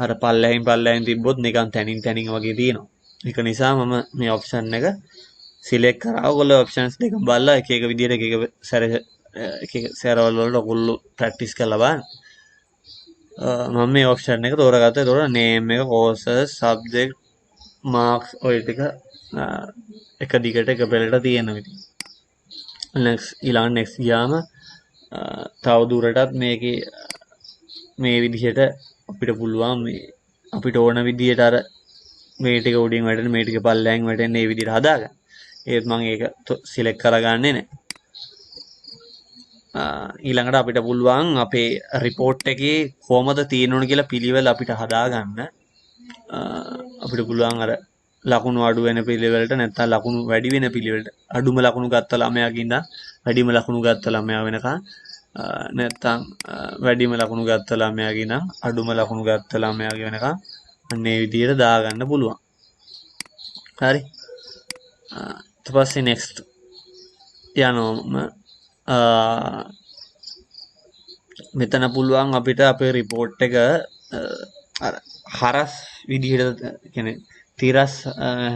අර පල්ලෙහින් තිබ්බොත් නිකන් තනින් වගේ තියෙනවා. ඒක නිසා මම මේ ඔප්ෂන් එක සිලෙක්ට් කරා. ඔයගොල්ලෝ ඔප්ෂන්ස් දෙක බලලා එක විදිහට එක සැරවල වලට ඔයගොල්ලෝ ප්‍රැක්ටිස් කරලා බලන්න. මම මේ ඔප්ෂන් එක තෝරගත්තා. ඒතකොට name එක, courses, subject, marks ඔය ටික එක දිගට එක පෙළට තියෙන විදිහ. next ගියාම තව දුරටත් මේකේ මේ විදිහට අපිට පුළුවන් මේ අපිට ඕන විදිහට අර මේ ටික උඩින් වැටෙන මේ ටික පල්ලෙන් වැටෙන මේ විදිහට හදාගන්න. ඒත් මම ඒක සිලෙක්ට් කරගන්නේ නැහැ. ඊළඟට අපිට පුළුවන් අපේ report එකේ කොහමද තියෙන්න ඕන කියලා පිළිවෙල අපිට හදාගන්න. අපිට පුළුවන් අර ලකුණු අඩු වෙන පිළිවෙලට නැත්නම් ලකුණු වැඩි වෙන පිළිවෙලට අඩුම ලකුණු ගත්ත ළමයාගේ ඉඳන් වැඩිම ලකුණු ගත්ත ළමයා වෙනකන් නැත්නම් වැඩිම ලකුණු ගත්ත ළමයාගේ ඉඳන් අඩුම ලකුණු ගත්ත ළමයාගේ වෙනකන් අන්න ඒ විදිහට දාගන්න පුළුවන්. හරි. ඊට පස්සේ next යනවාම මෙතන පුළුවන් අපිට අපේ report එක අර හරස් විදිහට කියන්නේ තිරස්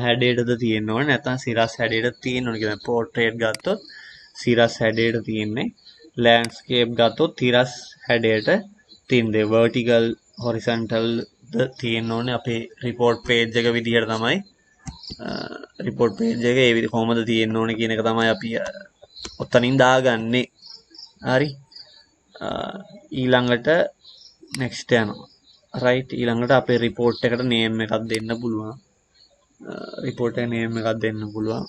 හැඩයටද තියෙන්න ඕනේ නැත්නම් සිරස් හැඩයට තියෙන්න ඕනේ කියලා. පෝර්ට්‍රේට් ගත්තොත් සිරස් හැඩයට තියෙන්නේ. ලෑන්ඩ්ස්කේප් ගත්තොත් තිරස් හැඩයට තියෙන්නේ. vertical horizontal ද තියෙන්න ඕනේ අපේ report page එක විදිහට තමයි. report page එක ඒ විදිහ කොහොමද තියෙන්න ඕනේ කියන එක තමයි අපි ඔතනින් දාගන්නේ. හරි. ඊළඟට next යනවා. right. ඊළඟට අපේ report එකට name එකක් දෙන්න පුළුවන්. report එක name එකක් දෙන්න පුළුවන්.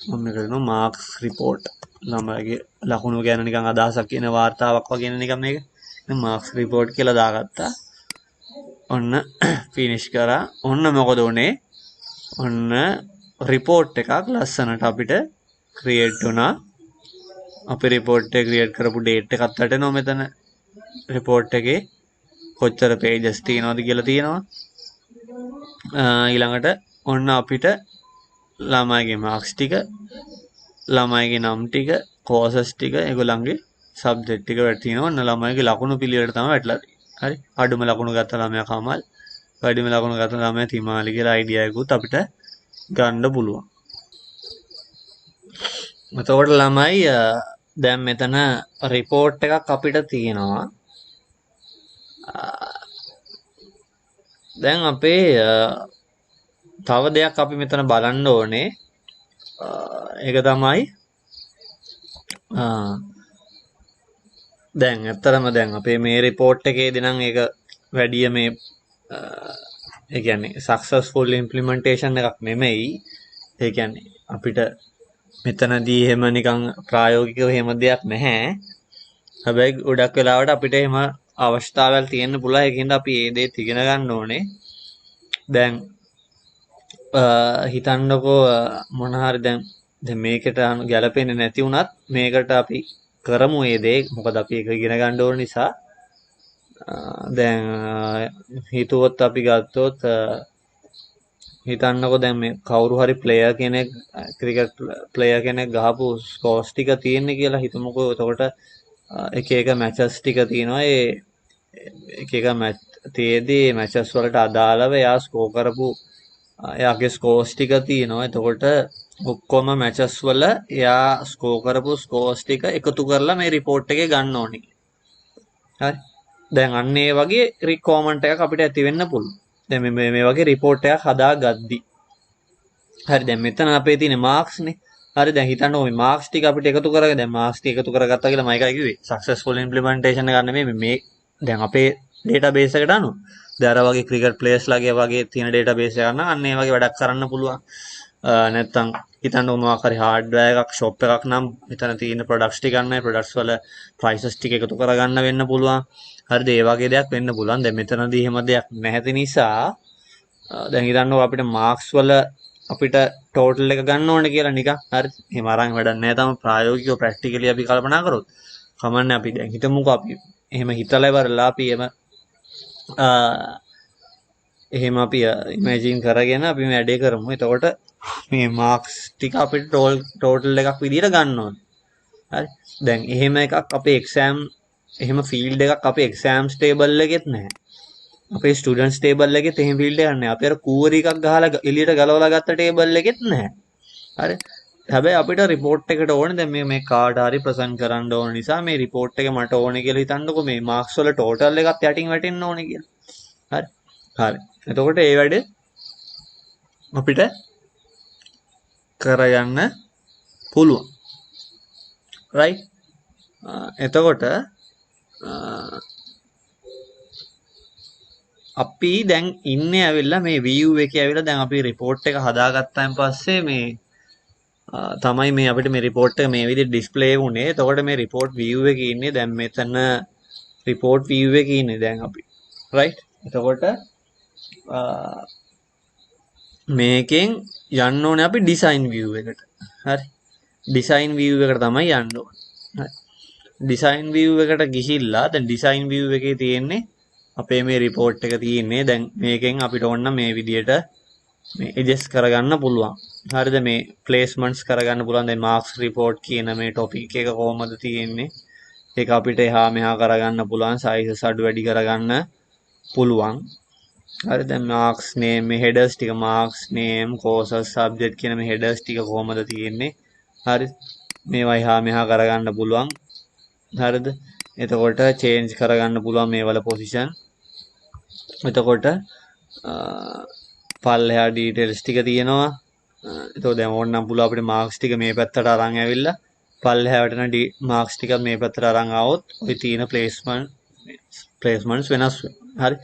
මම මේක කරනවා marks report. ළමයාගේ ලකුණු ගැන නිකන් අදහසක් කියන වාර්තාවක් වගේ නිකන් මේක. marks report කියලා දාගත්තා. ඔන්න finish කරා. ඔන්න මොකද උනේ? ඔන්න report එකක් ලස්සනට අපිට create වුණා. අපේ report එක create කරපු date එකත් වැටෙනවා මෙතන. report එකේ කොච්චර pages තියෙනවද කියලා තියෙනවා. ඊළඟට ඔන්න අපිට ළමයිගේ marks ටික, ළමයිගේ නම් ටික, courses ටික, ඒගොල්ලන්ගේ subject ටික වැටෙනවා. ඔන්න ළමයිගේ ලකුණු පිළිවෙලට තමයි වැටලා තියෙන්නේ. හරි. අඩුම ලකුණු ගත්ත ළමයා කමල්, වැඩිම ලකුණු ගත්ත ළමයා තිමාලි කියලා idea එකකුත් අපිට ගන්න පුළුවන්. එතකොට ළමයි දැන් මෙතන report එකක් අපිට තියෙනවා. දැන් අපේ තව දෙයක් අපි මෙතන බලන්න ඕනේ. ඒක තමයි දැන් ඇත්තටම දැන් අපේ මේ report එකේදී නම් ඒක වැඩි මේ ඒ කියන්නේ successful implementation එකක් නෙමෙයි. ඒ කියන්නේ අපිට මෙතනදී එහෙම නිකන් ප්‍රායෝගිකව එහෙම දෙයක් නැහැ. හැබැයි ගොඩක් වෙලාවට අපිට එහෙම අවස්ථාවල් තියෙන්න පුළුවන්. ඒකින්ද අපි මේ දේත් ඉගෙන ගන්න ඕනේ. දැන් හිතන්නකෝ මොන හරි දැන් මේකට ගැලපෙන්නේ නැති වුණත් මේකට අපි කරමු මේ දේ. මොකද අපි ඒක ඉගෙන ගන්න ඕන නිසා. දැන් හිතුවොත් අපි ගත්තොත් හිතන්නකෝ දැන් මේ කවුරු හරි ප්ලේයර් කෙනෙක් ක්‍රිකට් ප්ලේයර් කෙනෙක් ගහපු ස්කෝර්ස් ටික තියෙන්නේ කියලා හිතමුකෝ. එතකොට එක එක මැචස් ටික තියෙනවා. ඒ එක එක මැච් තියේදී මැචස් වලට අදාළව එයා ස්කෝර් කරපු එයාගේ ස්කෝර්ස් ටික තියෙනවා. එතකොට ඔක්කොම මැචස් වල එයා ස්කෝර් කරපු ස්කෝර්ස් ටික එකතු කරලා මේ report එකේ ගන්න ඕනේ. හරි. දැන් අන්න ඒ වගේ රික්වයර්මන්ට් එකක් අපිට ඇති වෙන්න පුළුවන්. දැන් මේ වගේ report එකක් හදාගද්දි. හරි. දැන් මෙතන අපේ තියෙන marks නේ. හරි. දැන් හිතන්නකෝ මේ marks ටික අපිට එකතු කරගෙන දැන් marks ටික එකතු කරගත්තා කියලා මම එකයි කිව්වේ. successful implementation එක නෙමෙයි මේ දැන් අපේ database එකට අනුව. දැන් අර වගේ cricket players ලාගේ වගේ තියෙන database එකක් නම් අන්න ඒ වගේ වැඩක් කරන්න පුළුවන්. නැත්තම් හිතන්නකෝ මොකක් හරි hardware එකක් shop එකක් නම් මෙතන තියෙන products ටික ගන්නයි products වල prices ටික එකතු කරගන්න වෙන්න පුළුවන්. හරිද? ඒ වගේ දෙයක් වෙන්න පුළුවන්. දැන් මෙතනදී එහෙම දෙයක් නැති නිසා දැන් හිතන්නකෝ අපිට marks වල අපිට ටෝටල් එක ගන්න ඕනේ කියලා නිකන්. හරි. එහෙම අරන් වැඩක් නැහැ. තම ප්‍රායෝගිකව ප්‍රැක්ටිකලි අපි කල්පනා කරොත් කමන්නේ අපි දැන් හිතමුකෝ අපි එහෙම හිතලා ඉවරලා අපි එහෙම අපි ඉමේජින් කරගෙන අපි මේ වැඩේ කරමු. එතකොට මේ මාක්ස් ටික අපිට ටෝටල් එකක් විදිහට ගන්න ඕනේ. හරි. දැන් එහෙම එකක් අපේ එක්සෑම් එහෙම ෆීල්ඩ් එකක් අපේ එක්සෑම්ස් ටේබල් එකෙත් නැහැ. අපේ ස්ටුඩන්ට්ස් ටේබල් එකෙත් එහෙම ෆීල්ඩ් එකක් නැහැ. අපි අර කූවරි එකක් ගහලා එළියට ගලවලා ගත්ත ටේබල් එකෙත් නැහැ. හරි. හැබැයි අපිට රිපෝට් එකට ඕනේ දැන් මේ කාට හරි ප්‍රසන්ට් කරන්න ඕන නිසා මේ රිපෝට් එක මට ඕනේ කියලා හිතන්නකො මේ මාක්ස් වල ටෝටල් එකත් යටින් වැටෙන්න ඕනේ කියලා. හරි. හරි. එතකොට ඒ වැඩේ අපිට කරගන්න පුළුවන්. right. එතකොට අපි දැන් ඉන්නේ ඇවිල්ලා මේ view එකේ ඇවිල්ලා දැන් අපි report එක හදාගත්තාන් පස්සේ මේ තමයි මේ අපිට මේ report එක මේ විදිහට display වුනේ. එතකොට මේ report view එකේ ඉන්නේ දැන් මෙතන report view එකේ ඉන්නේ දැන් අපි. right. එතකොට මේකෙන් යන්න ඕනේ අපි design view එකට. හරි. design view එකට තමයි යන්න ඕනේ. හරි. design view එකට ගිහිල්ලා දැන් design view එකේ තියෙන්නේ අපේ මේ report එක තියෙන්නේ දැන් මේකෙන් අපිට ඕන මේ විදියට මේ adjust කරගන්න පුළුවන්. හරිද? මේ placements කරගන්න පුළුවන්. දැන් marks report කියන මේ topic එක කොහොමද තියෙන්නේ? ඒක අපිට එහා මෙහා කරගන්න පුළුවන්. sizes අඩු වැඩි කරගන්න පුළුවන්. හරි. දැන් marks name මේ headers ටික marks name courses subject කියන මේ headers ටික කොහොමද තියෙන්නේ? හරි. මේවා එහා මෙහා කරගන්න පුළුවන්. හරිද? එතකොට change කරගන්න පුළුවන් මේ වල position. එතකොට පල්ලෙහා details ටික තියෙනවා. එතකොට දැන් ඕනනම් පුළුවන් අපිට marks ටික මේ පැත්තට අරන් ඇවිල්ලා පල්ලෙහා වැටෙන marks ටිකත් මේ පැත්තට අරන් ආවොත් ওই තියෙන placements වෙනස් වෙනවා. හරි.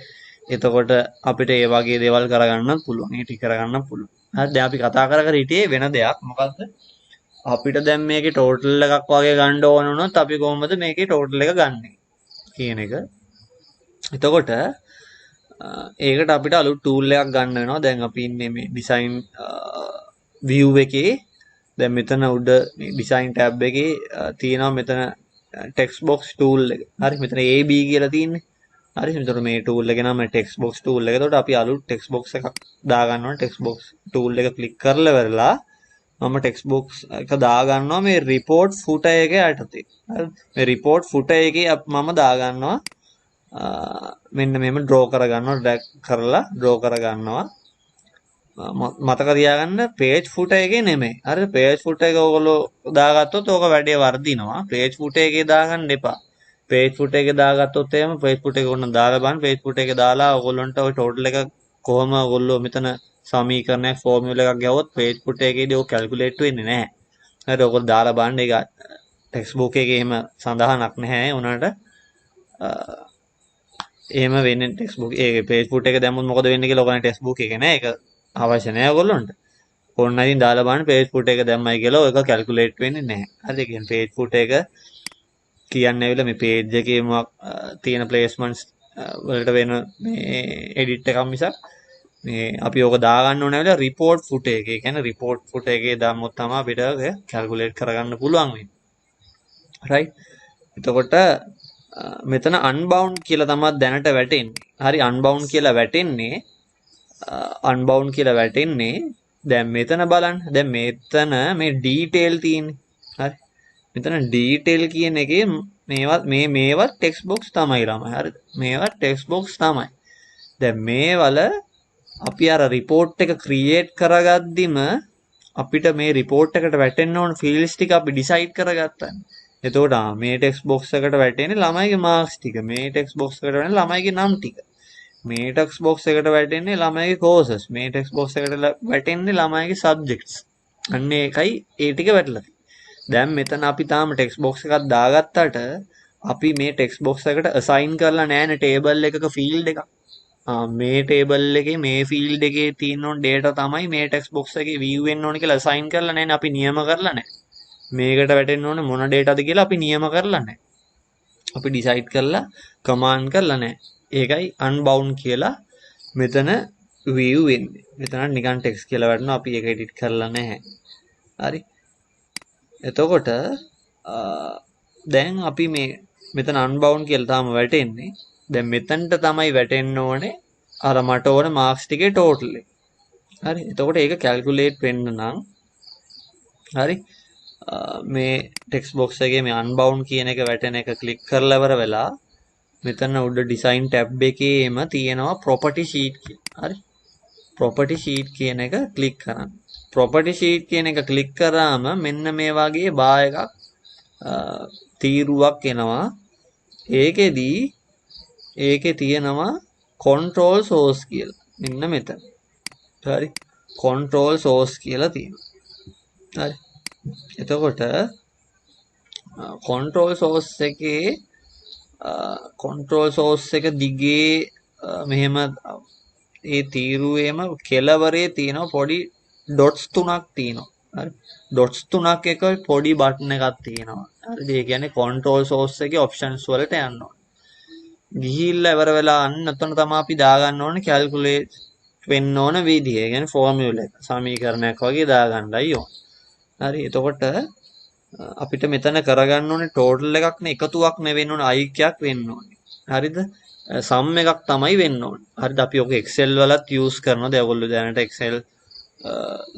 එතකොට අපිට ඒ වගේ දේවල් කරගන්නත් පුළුවන්. ඒ ටික කරගන්නත් පුළුවන්. හරි. දැන් අපි කතා කර හිටියේ වෙන දෙයක්. මොකද්ද? අපිට දැන් මේකේ ටෝටල් එකක් වගේ ගන්න ඕන වුණොත් අපි කොහොමද මේකේ ටෝටල් එක ගන්නෙ කියන එක. එතකොට ඒකට අපිට අලුත් ටූල් එකක් ගන්න වෙනවා. දැන් අපි ඉන්නේ මේ design view එකේ. දැන් මෙතන උඩ මේ design tab එකේ තියෙනවා මෙතන text box tool එක. හරි. මෙතන AB කියලා තියෙන්නේ. හරි. මෙතන මේ tool එකේ නම text box tool එක. එතකොට අපි අලුත් text box එකක් දාගන්න ඕන. text box tool එක ක්ලික් කරලා ඉවරලා මම text box එක දාගන්නවා මේ report footer එකේ යටතේ. හරි. මේ report footer එකේ මම දාගන්නවා මෙන්න මෙහෙම draw කරගන්නවා drag කරලා draw කරගන්නවා. මතක තියාගන්න page footer එකේ නෙමෙයි. හරි. page footer එක ඔයගොල්ලෝ දාගත්තොත් ඕක වැඩේ වර්ධිනවා. page footer එකේ දාගන්න එපා. page footer එකේ දාගත්තොත් එහෙම page footer එක ඕන දාලා බලන්න. page footer එකේ දාලා ඔයගොල්ලන්ට ওই total එක කොහොම ඔයගොල්ලෝ මෙතන සමීකරණයක් ෆෝමියුලා එකක් ගියවොත් page footer එකේදී ඔක calculate වෙන්නේ නැහැ. හරි. ඔයගොල්ලෝ දාලා බලන්න. ඒක text book එකේ එහෙම සඳහනක් නැහැ උනාට. එහෙම වෙන්නේ text book ඒකේ page footer එක දැම්මොත් මොකද වෙන්නේ කියලා ඔයගොල්ලෝ text book එකේ නෑ. ඒක අවශ්‍ය නෑ ඔයගොල්ලන්ට. ඕන්න ඉතින් දාලා බලන්න page footer එක දැම්මයි කියලා ඔයක calculate වෙන්නේ නැහැ. හරි. ඒ කියන්නේ page footer එක කියන්නේ ඇවිල්ලා මේ page එකේ මොකක් තියෙන placements වලට වෙන මේ edit එකක් මිසක් මේ අපි ඕක දාගන්න ඕනේ ඇවිල්ලා report footer එකේ. ඒ කියන්නේ report footer එකේ දාමුත් තමයි අපිට calculate කරගන්න පුළුවන් වෙන්නේ. right. එතකොට මෙතන unbound කියලා තමයි දැනට වැටෙන්නේ. හරි. unbound කියලා වැටෙන්නේ දැන් මෙතන බලන්න. දැන් මෙතන මේ detail තියෙන්නේ. හරි. මෙතන detail කියන එකේ මේවත් text box තමයි ළමයි. හරිද? මේවත් text box තමයි. දැන් මේවල අපි අර report එක create කරගද්දිම අපිට මේ report එකට වැටෙන්න ඕන fields ටික අපි decide කරගත්තා. එතකොට මේ text box එකට වැටෙන්නේ ළමයිගේ marks ටික. මේ text box එකට වැටෙන්නේ ළමයිගේ නම් ටික. මේ text box එකට වැටෙන්නේ ළමයිගේ courses. මේ text box එකට වැටෙන්නේ ළමයිගේ subjects. අන්න ඒකයි ඒ ටික වැටලා තියෙන්නේ. දැන් මෙතන අපි තාම text box එකක් දාගත්තට අපි මේ text box එකට assign කරලා නැහැනේ table එකක field එකක්. මේ table එකේ මේ field එකේ තියෙන ඕන data තමයි මේ text box එකේ view වෙන්න ඕන කියලා assign කරලා නැහැනේ. අපි නියම කරලා නැහැ. මේකට වැටෙන්න ඕනේ මොන dataද කියලා අපි නියම කරලා නැහැ. අපි decide කරලා command කරලා නැහැ. ඒකයි unbound කියලා මෙතන view වෙන්නේ. මෙතන නිකන් ටෙක්ස්ට් කියලා වැටෙනවා. අපි ඒක edit කරලා නැහැ. හරි. එතකොට දැන් අපි මෙතන unbound කියලා තාම වැටෙන්නේ. දැන් මෙතනට තමයි වැටෙන්න ඕනේ අර මට ඕන මාක්ස් ටිකේ ටෝටල් එක. හරි. එතකොට ඒක කැල්කියුලේට් වෙන්න නම් හරි මේ ටෙක්ස්ට් බොක්ස් එකේ මේ unbound කියන එක වැටෙන එක ක්ලික් කරලා ඉවර වෙලා මෙතන උඩ ඩිසයින් ටැබ් එකේම තියෙනවා property sheet කියලා. හරි. property sheet කියන එක ක්ලික් කරන්න. property sheet කියන එක ක්ලික් කරාම මෙන්න මේ වගේ බා එකක් තීරුවක් එනවා. ඒකේ තියෙනවා control source කියලා. මෙන්න මෙතන. හරි. control source කියලා තියෙනවා. හරි. එතකොට control source එක දිගේ මෙහෙම ඒ තීරුවේම කෙලවරේ තියෙනවා පොඩි dots 3ක් තියෙනවා. හරි. dots 3ක් එක පොඩි බටන් එකක් තියෙනවා. හරිද? ඒ කියන්නේ control source එකේ options වලට යන්න ඕනේ. ගිහිල්ලා ඉවර වෙලා අන්න එතන තමයි අපි දාගන්න ඕනේ calculate වෙන්න ඕන විදිය. ඒ කියන්නේ formula එක සමීකරණයක් වගේ දාගන්නයි ඕනේ. හරි. එතකොට අපිට මෙතන කරගන්න ඕනේ ටෝටල් එකක් නේ එකතුවක් නෙවෙන්න ඕනේ අයික්‍යයක් වෙන්න ඕනේ. හරිද? සම් එකක් තමයි වෙන්න ඕනේ. හරිද? අපි ඔක Excel වලත් use කරනවා. දැන් ඔයගොල්ලෝ දැනට Excel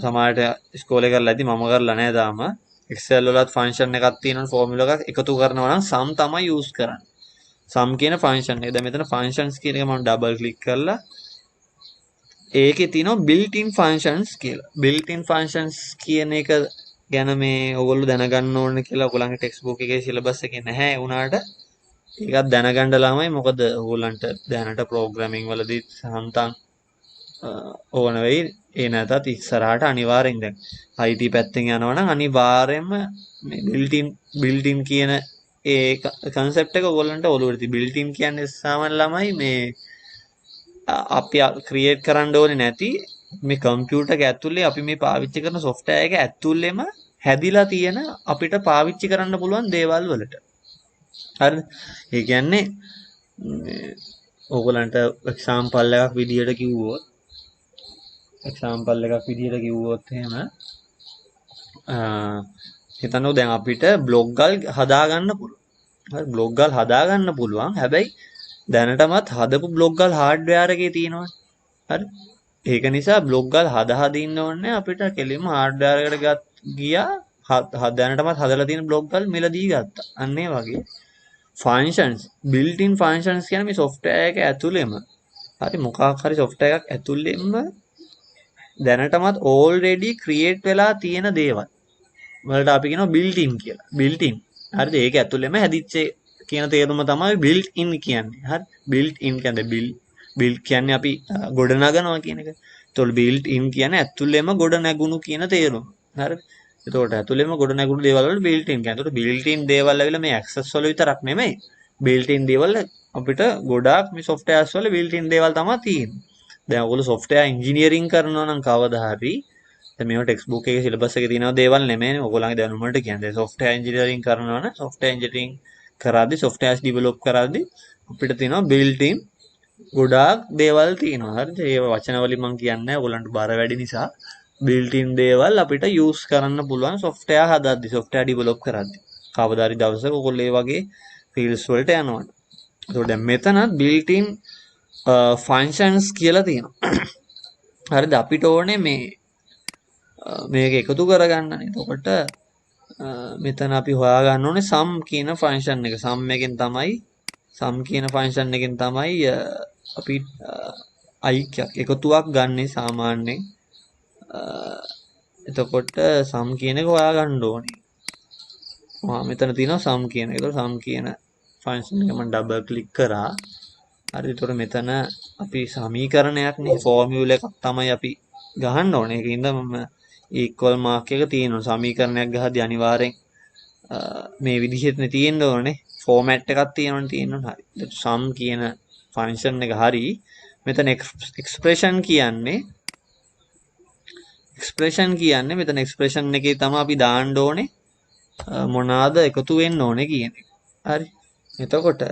සමහරට ඉස්කෝලේ කරලා ඇති මම කරලා නැහැ තාම. Excel වලත් function එකක් තියෙනවා formula එකක් එකතු කරනවා නම් sum තමයි use කරන්නේ. sum කියන function එක. දැන් මෙතන functions කියන එක මම double click කරලා ඒකේ තියෙනවා built-in functions කියලා. built-in functions කියන එක ගැන මේ ඔයගොල්ලෝ දැනගන්න ඕනේ කියලා ඔයගොල්ලන්ගේ ටෙක්ස්ට් බුක් එකේ සිලබස් එකේ නැහැ වුණාට ඒකත් දැනගන්න ළමයි. මොකද ඔයගොල්ලන්ට දැනට ප්‍රෝග්‍රෑමින් වලදී සම්තන් ඕන වෙයි. ඒ නැතත් ඉස්සරහට අනිවාර්යෙන් දැන් IT පැත්තෙන් යනවා නම් අනිවාර්යෙන්ම මේ built-in කියන ඒ concept එක ඔයගොල්ලන්ට ඔළුවට තියෙයි. built-in කියන්නේ සාමාන්‍ය ළමයි මේ අපි ක්‍රියේට් කරන්න ඕනේ නැති මේ කම්පියුටර් එක ඇතුලේ අපි මේ පාවිච්චි කරන software එක ඇතුලේම හැදිලා තියෙන අපිට පාවිච්චි කරන්න පුළුවන් දේවල් වලට. හරිද? ඒ කියන්නේ ඕගලන්ට එක්සැම්පල් එකක් විදියට කිව්වොත් එහෙම හිතන්නකෝ දැන් අපිට බ්ලොග් ගල් හදාගන්න පුළුවන්. හරි බ්ලොග් ගල් හදාගන්න පුළුවන්. හැබැයි දැනටමත් හදපු බ්ලොග් ගල් හાર્ඩ්වෙයාර් එකේ තියෙනවා. හරි. ඒක නිසා බ්ලොග් ගල් හදා ඉන්න ඕනේ අපිට කෙලින්ම හાર્ඩ්වෙයාර් එකට ගියා දැනටමත් හදලා තියෙන බ්ලොග් ගල් මිලදී ගත්තා. අන්න ඒ වගේ functions built-in functions කියන්නේ මේ software එක ඇතුළෙම හරි මොකක් හරි software එකක් ඇතුළෙම දැනටමත් already create වෙලා තියෙන දේවල් වලට අපි කියනවා built-in කියලා. built-in. හරිද? ඒක ඇතුළෙම හැදිච්ච කියන තේරුම තමයි built-in කියන්නේ. හරි. built-in කියන්නේ build කියන්නේ අපි ගොඩ නගනවා කියන එක. ඒතකොට built-in කියන්නේ ඇතුළෙම ගොඩ නැගුණු කියන තේරුම. හරිද? එතකොට ඇතුළෙම ගොඩ නැගුණු දේවල් වල built-in කියන්නේ. එතකොට built-in දේවල් ඇවිල්ලා මේ access වල විතරක් නෙමෙයි. built-in දේවල් අපිට ගොඩාක් මේ softwares වල built-in දේවල් තමයි තියෙන්නේ. දැන් ඔයගොල්ලෝ software engineering කරනවා නම් කවදා හරි දැන් මේවා ටෙක්ස්ට් බුක් එකේ සිලබස් එකේ තියෙන දේවල් නෙමෙයිනේ ඔයගොල්ලන්ගේ දැනුමට කියන්නේ. software engineering කරනවා නම් software engineering කරද්දි softwares develop කරද්දි අපිට තියෙනවා built-in ගොඩාක් දේවල් තියෙනවා. හරිද? ඒ වචන වලින් මම කියන්නේ ඔයගොල්ලන්ට බර වැඩි නිසා built-in දේවල් අපිට use කරන්න පුළුවන් software හදද්දි software develop කරද්දි. කවදා හරි දවසක ඔයගොල්ලෝ මේ වගේ fields වලට යනවා. ඒතකොට දැන් මෙතනත් built-in functions කියලා තියෙනවා. හරිද? අපිට ඕනේ මේක එකතු කරගන්නනේ. එතකොට මෙතන අපි හොයාගන්න ඕනේ sum කියන function එක. sum කියන function එකෙන් තමයි අපි එකතුවක් ගන්නෙ සාමාන්‍යයෙන්. එතකොට sum කියන එක හොයාගන්න ඕනේ. මෙතන තියෙනවා sum කියන එක. ඒතකොට sum කියන function එක මම double click කරා. හරි. ඒතකොට මෙතන අපි සමීකරණයක් නේ formula එකක් තමයි අපි ගහන්න ඕනේ. ඒකින්ද මම equal mark එක තියෙනවා. සමීකරණයක් ගහද්දී අනිවාර්යෙන් මේ විදිහටනේ තියෙන්න ඕනේ. format එකක් තියෙනවා. හරි. sum කියන function එක හරි. මෙතන expression කියන්නේ මෙතන expression එකේ තමයි අපි දාන්න ඕනේ මොනවාද එකතු වෙන්න ඕනේ කියන එක. හරි. එතකොට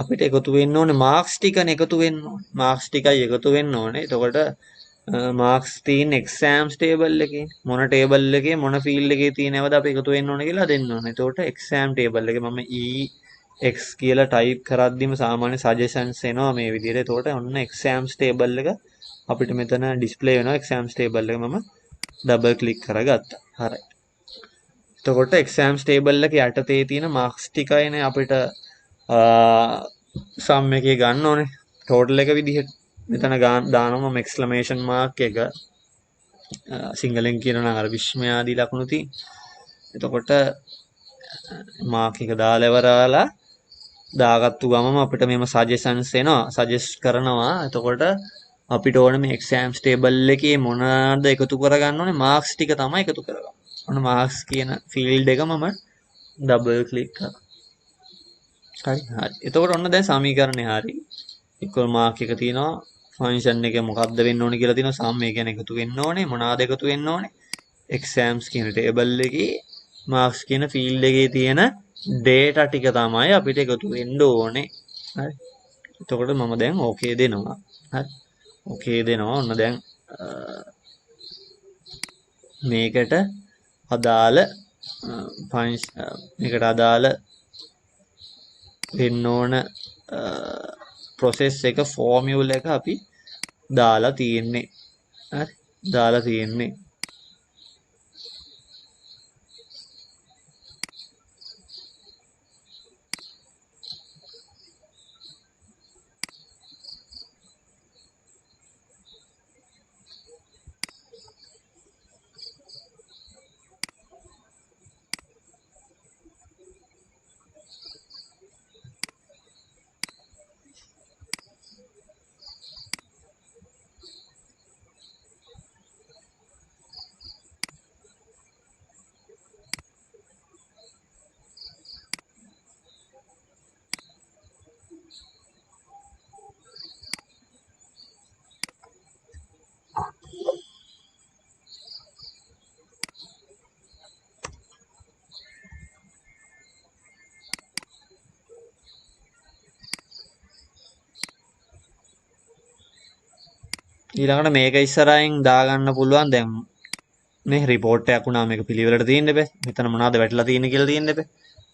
අපිට එකතු වෙන්න ඕනේ මාක්ස් ටිකනේ එකතු වෙන්න ඕනේ. මාක්ස් ටිකයි එකතු වෙන්න ඕනේ. එතකොට මාක්ස් තියෙන එක්සෑම්ස් ටේබල් එකේ මොන ටේබල් එකේ මොන ෆීල්ඩ් එකේ තියෙනවද අපි එකතු වෙන්න ඕනේ කියලා දෙන්න ඕනේ. එතකොට එක්සෑම් ටේබල් එකේ මම EX කියලා ටයිප් කරද්දිම සාමාන්‍ය සජෙෂන්ස් එනවා මේ විදිහට. එතකොට ඔන්න එක්සෑම්ස් ටේබල් එක අපිට මෙතන ඩිස්ප්ලේ වෙනවා. එක්සෑම්ස් ටේබල් එක මම ඩබල් ක්ලික් කරගත්තා. හරි. එතකොට එක්සෑම්ස් ටේබල් එක යටතේ තියෙන මාක්ස් ටිකයිනේ අපිට සම් එකේ ගන්න ඕනේ ටෝටල් එක විදිහට. මෙතන දානවා මම එක්ස්ක්ලමේෂන් මාක් එක සිංහලෙන් කියනවා අර විස්මයාදී ලකුණු තියෙන. එතකොට මාක් එක දාලා ඉවරලා දාගත්තු ගමම අපිට මේම සජෙෂන්ස් එනවා සජෙස්ට් කරනවා. එතකොට අපිට ඕනේ මේ එක්සෑම්ස් ටේබල් එකේ මොනවාද එකතු කරගන්න ඕනේ මාක්ස් ටික තමයි එකතු කරගන්න. ඔන්න මාක්ස් කියන ෆීල්ඩ් එක මම ඩබල් ක්ලික් කරනවා. හරි හරි. එතකොට ඔන්න දැන් සමීකරණය හරි. ඉක්වල් මාක් එක තියෙනවා. ෆන්ක්ෂන් එක මොකක්ද වෙන්න ඕනේ කියලා තියෙනවා. සම් මේ කියන්නේ එකතු වෙන්න ඕනේ. මොනවාද එකතු වෙන්න ඕනේ? එක්සෑම්ස් කියන ටේබල් එකේ මාක්ස් කියන ෆීල්ඩ් එකේ තියෙන ඩේටා ටික තමයි අපිට එකතු වෙන්න ඕනේ. හරි. එතකොට මම දැන් ඕකේ දෙනවා. හරි. ඕකේ දෙනවා. ඔන්න දැන් මේකට අදාළ මේකට අදාළ වෙන්න ඕන ප්‍රොසෙස් එක ෆෝමියුල එක අපි දාලා තියෙන්නේ. හරි. දාලා තියෙන්නේ. ඊළඟට මේක ඉස්සරහින් දාගන්න පුළුවන්. දැන් මේ රිපෝට් එකක් වුණා මේක පිළිවෙලට තියෙන්න බෑ. මෙතන මොනවද වැටලා තියෙන්නේ කියලා තියෙන්න බෑ.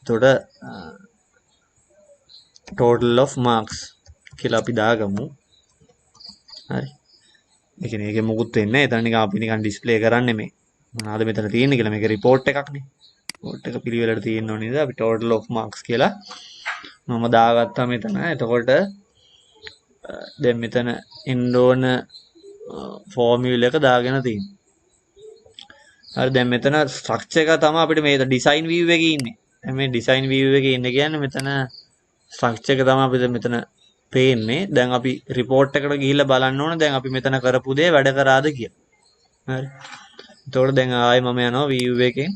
එතකොට total of marks කියලා අපි දාගමු. හරි. ඒ කියන්නේ ඒකේ මොකුත් වෙන්නේ නැහැ. එතන නිකන් අපි නිකන් ඩිස්ප්ලේ කරන්නේ මේ මොනවද මෙතන තියෙන්නේ කියලා. මේක රිපෝට් එකක්නේ. රිපෝට් එක පිළිවෙලට තියෙන්න ඕනේ නේද? අපි total of marks කියලා මම දාගත්තා මෙතන. එතකොට දැන් මෙතන එන්න ඕන ෆෝමියුල එක දාගෙන තියෙනවා. හරි. දැන් මෙතන ස්ට්‍රක්චර් එක තමයි අපිට මේ ඩිසයින් view එකේ ඉන්නේ. දැන් මේ ඩිසයින් view එකේ ඉන්නේ කියන්නේ මෙතන ස්ට්‍රක්චර් එක තමයි අපිට මෙතන පේන්නේ. දැන් අපි රිපෝට් එකට ගිහිල්ලා බලන්න ඕනේ දැන් අපි මෙතන කරපු දේ වැඩ කරාද කියලා. හරි. එතකොට දැන් ආයෙ මම යනවා view එකෙන්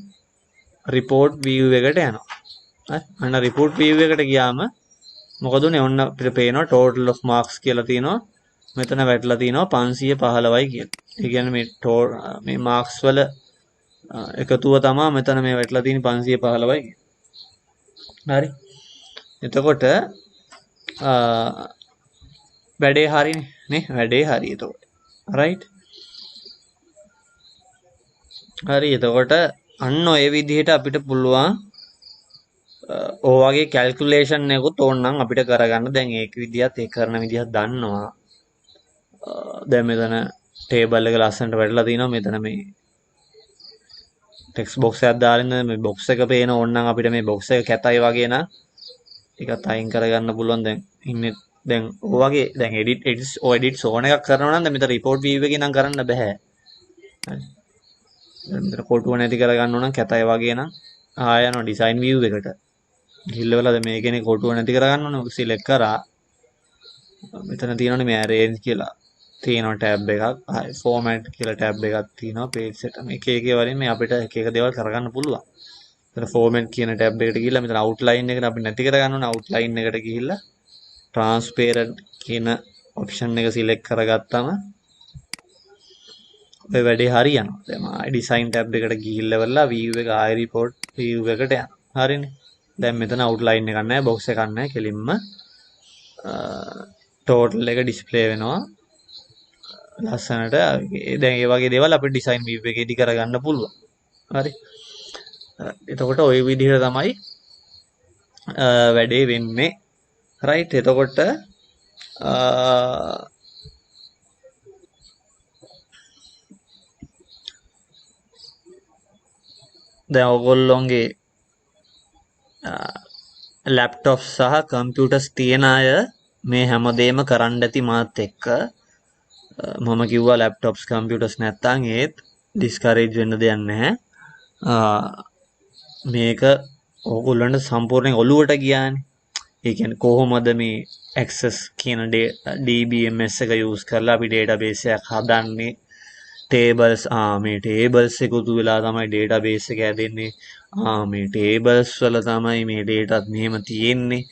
report view එකට යනවා. හරි. අන්න report view එකට ගියාම මොකද උනේ? ඔන්න අපිට පේනවා total of marks කියලා තියෙනවා. මෙතන වැටලා තියෙනවා 515යි කියලා. ඒ කියන්නේ මේ marks වල එකතුව තමයි මෙතන මේ වැටලා තියෙන 515යි කියලා. හරි. එතකොට වැඩේ හරිනේ නේ? වැඩේ හරි එතකොට. right. හරි. එතකොට අන්න ඔය විදිහට අපිට පුළුවන් ඔය වගේ කැල්කියුලේෂන් එකකුත් ඕනනම් අපිට කරගන්න. දැන් ඒක විදිහත් ඒ කරන විදිහත් දන්නවා. දැන් මෙතන ටේබල් එක ලස්සනට වැටලා තිනවා. මෙතන මේ ටෙක්ස්ට් බොක්ස් එකක් දාලා මේ බොක්ස් එක පේන ඕනනම් අපිට මේ බොක්ස් එක කැතයි වගේ නම් ඒකත් අයින් කරගන්න පුළුවන්. දැන් ඉන්නේ දැන් ඔය වගේ දැන් එඩිට් ඕන එකක් කරනවා නම් දැන් මෙතන report view එකේ නම් කරන්න බෑ. හරි. දැන් මෙතන කොටුව නැති කරගන්න ඕන නම් කැතයි වගේ නම් ආය යනවා design view එකට. ගිහිල්ලා දැන් මේකනේ කොටුව නැති කරගන්න ඕන. select කරා. මෙතන තියෙනවනේ මේ arrange කියලා තියෙනවා ටැබ් එකක්. හරි. format කියලා ටැබ් එකක් තියෙනවා. page set මේක එකේ වලින් මේ අපිට එක එක දේවල් කරගන්න පුළුවන්. මෙතන format කියන ටැබ් එකට ගිහිල්ලා මෙතන outline එකට අපි නැති කරගන්න ඕන. outline එකට ගිහිල්ලා transparent කියන option එක select කරගත්තාම ඔය වැඩේ හරියනවා. දැන් ආයි design tab එකට ගිහිල්ලා වල්ලා view එක ආයි report view එකට යනවා. හරිනේ. දැන් මෙතන අවුට්ලයින් එකක් නැහැ, බොක්ස් එකක් නැහැ, කෙලින්ම ටෝටල් එක ඩිස්ප්ලේ වෙනවා ලස්සනට. දැන් ඒ වගේ දේවල් අපිට ඩිසයින් view එකේදී කරගන්න පුළුවන්. හරි. එතකොට ওই විදිහට තමයි වැඩේ වෙන්නේ. රයිට්. එතකොට දැන් ඔයගොල්ලෝගේ ලැප්ටොප් සහ කම්පියුටර්ස් තියෙන අය මේ හැමදේම කරන්න ඇති මාත් එක්ක. මම කිව්වා ලැප්ටොප්ස් කම්පියුටර්ස් නැත්තම් ඒත් ඩිස්කරේජ් වෙන්න දෙයක් නැහැ. මේක ඕගොල්ලන්ට සම්පූර්ණයෙන් ඔලුවට ගියානේ. ඒ කියන්නේ කොහොමද මේ access කියන DBMS එක use කරලා අපි database එකක් හදන්නේ, tables මේ tables එකතු වෙලා තමයි database එක හැදෙන්නේ. මේ tables වල තමයි මේ data මෙහෙම තියෙන්නේ.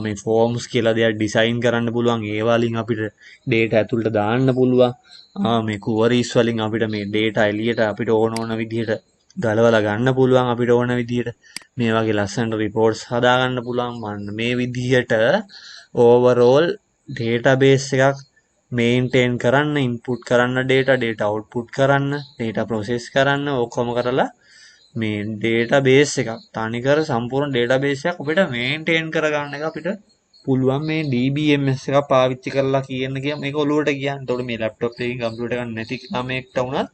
මේ forms කියලා දෙයක් design කරන්න පුළුවන්. ඒ වලින් අපිට data ඇතුළට දාන්න පුළුවන්. මේ queries වලින් අපිට මේ data එළියට අපිට ඕන විදිහට ගලවලා ගන්න පුළුවන්. අපිට ඕන විදිහට මේ වගේ ලස්සන reports හදා ගන්න පුළුවන්. මේ විදිහට overall database එකක් maintain කරන්න, input කරන්න data output කරන්න, data process කරන්න ඔක්කොම කරලා මේ database එකක් තනිකර සම්පූර්ණ database එකක් අපිට maintain කරගන්න එක අපිට පුළුවන් මේ DBMS එක පාවිච්චි කරලා කියන මේක ඔලුවට කියන්නේ. එතකොට මේ laptop එකකින් computer එකක් නැති ළමයෙක්ට වුණත්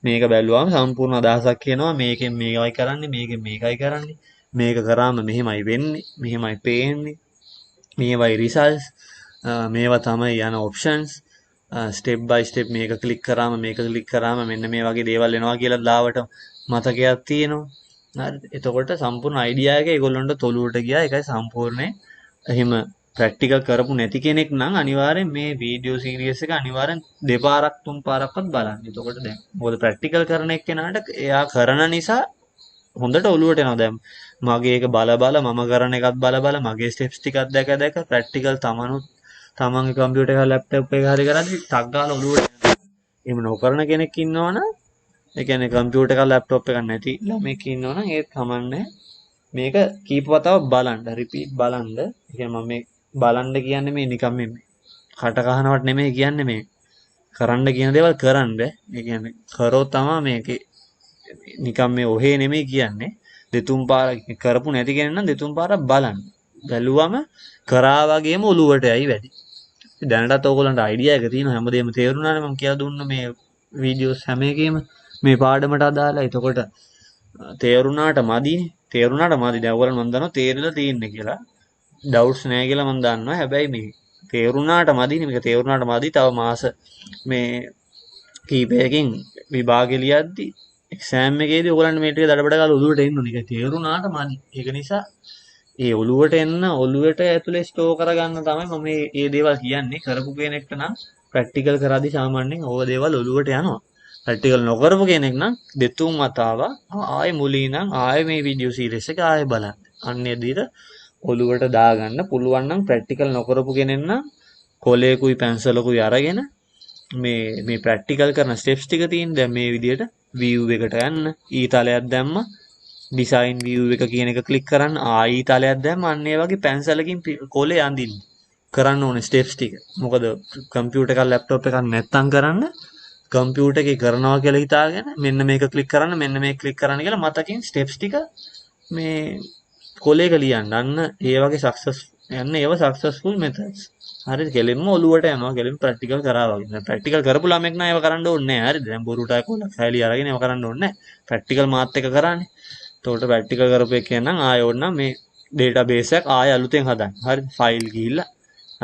මේක බැලුවාම සම්පූර්ණ අදහසක් කියනවා. මේකෙන් මේකයි කරන්නේ, මේකෙන් මේකයි කරන්නේ, මේක කරාම මෙහෙමයි වෙන්නේ, මෙහෙමයි පේන්නේ, මේවයි results, මේවා තමයි යන options, step by step මේක ක්ලික් කරාම මෙන්න මේ වගේ දේවල් එනවා කියලා ලාවට මතකයක් තියෙනවා. හරි. එතකොට සම්පූර්ණ අයිඩියා එක ඒගොල්ලන්ට තොලුවට ගියා. ඒකයි සම්පූර්ණයෙන් එහෙම ප්‍රැක්ටිකල් කරපු නැති කෙනෙක් නම් අනිවාර්යෙන් මේ වීඩියෝ සීරීස් එක අනිවාර්යෙන් දෙපාරක් තුන් පාරක්වත් බලන්න. එතකොට දැන් මොකද ප්‍රැක්ටිකල් කරන එක්කෙනාට එයා කරන නිසා හොඳට ඔලුවට එනවා. දැන් මගේ එක බල මම කරන එකත් බල මගේ ස්ටෙප්ස් ටිකක් දැක ප්‍රැක්ටිකල් තමන්ගේ කම්පියුටර් එක ලැප්ටොප් එක හරි කරද්දි ටක් ගාලා ඔලුවට එනවා. එහෙම නොකරන කෙනෙක් ඉන්නවනම් ඒ කියන්නේ කම්පියුටර් එක ලැප්ටොප් එකක් නැති ළමෙක් ඉන්නවනම් ඒත් කමන්නේ මේක කීප වතාවක් බලන්න, රිපීට් බලන්න. ඒ කියන්නේ මම මේ බලන්න කියන්නේ මේ නිකන් මේ කට කහනවට නෙමෙයි කියන්නේ, මේ කරන්න කියන දේවල් කරන්න. ඒ කියන්නේ කරොත් තමයි මේකේ නිකන් මේ ඔහේ නෙමෙයි කියන්නේ. දෙතුන් පාරක් කරපු නැති කෙනෙක් නම් දෙතුන් පාරක් බලන්න. බැලුවම කරා වගේම ඔලුවට යයි වැඩි. දැනටත් ඕගොල්ලන්ට අයිඩියා එක තියෙනවා, හැමදේම තේරුණානේ මම කියලා දුන්න මේ වීඩියෝස් හැම එකේම මේ පාඩමට අදාළයි. එතකොට තේරුණාට මදිනේ. දැන් ඔයගොල්ලෝ මම දන්නවා තේරෙලා තියෙන්නේ කියලා. ඩවුට්ස් නැහැ කියලා මම දන්නවා. හැබැයි මේ තේරුණාට මදිනේ. මේක තේරුණාට මදි. තව මාස මේ කීපයකින් විභාගෙ ලියද්දි එක්සෑම් එකේදී ඔයගොල්ලන්ට මේ ටික දඩබඩ ගාලා ඔලුවට එන්න ඕනේ. ඒක තේරුණාට මදි. ඒක නිසා ඒ ඔලුවට ඇතුලේ ස්ටෝර් කරගන්න තමයි මම මේ දේවල් කියන්නේ. කරපු කෙනෙක්ට නම් ප්‍රැක්ටිකල් කරද්දි සාමාන්‍යයෙන් ඕව දේවල් ඔලුවට යනවා. ප්‍රැක්ටිකල් නොකරපු කෙනෙක් නම් දෙතුන් වතාව ආයෙ මුලින් නම් ආයෙ මේ වීඩියෝ සීරීස් එක ආයෙ බලන්න. අන්න එදිට ඔලුවට දාගන්න පුළුවන් නම් ප්‍රැක්ටිකල් නොකරපු කෙනෙක් නම් කොලයකුයි පැන්සලකුයි අරගෙන මේ ප්‍රැක්ටිකල් කරන ස්ටෙප්ස් ටික තියෙන. දැන් මේ විදිහට view එකට යන්න, ඊතලයක් දැම්ම design view එක කියන එක ක්ලික් කරන්න, ඊතලයක් දැම්ම අන්න ඒ වගේ පැන්සලකින් කොලේ අඳින්න කරන්න ඕනේ ස්ටෙප්ස් ටික. මොකද කම්පියුටර් එකක් ලැප්ටොප් එකක් නැත්තම් කරන්න කම්පියුටර් එකේ කරනවා කියලා හිතාගෙන මෙන්න මේක ක්ලික් කරන්න, මෙන්න මේක ක්ලික් කරන්න කියලා මතකින් ස්ටෙප්ස් ටික මේ කොලේක ලියන්න. අන්න ඒ වගේ සක්සස්ෆුල් මෙතඩ්ස්. හරිද? කෙලින්ම ඔලුවට යනවා. කෙලින් ප්‍රැක්ටිකල් කරා වගේ. දැන් ප්‍රැක්ටිකල් කරපු ළමෙක් නම් ඒව කරන්න ඕනේ නැහැ. හරිද? දැන් බොරුටයි කොලක් ෆයිල් අරගෙන ඒව කරන්න ඕනේ නැහැ. ප්‍රැක්ටිකල් මාත් එක කරානේ. එතකොට ප්‍රැක්ටිකල් කරපු එකෙන් නම් ආයෙ ඕන මේ database එකක් ආයෙ අලුතෙන් හදන්න. හරිද? ෆයිල් ගිහිල්ලා,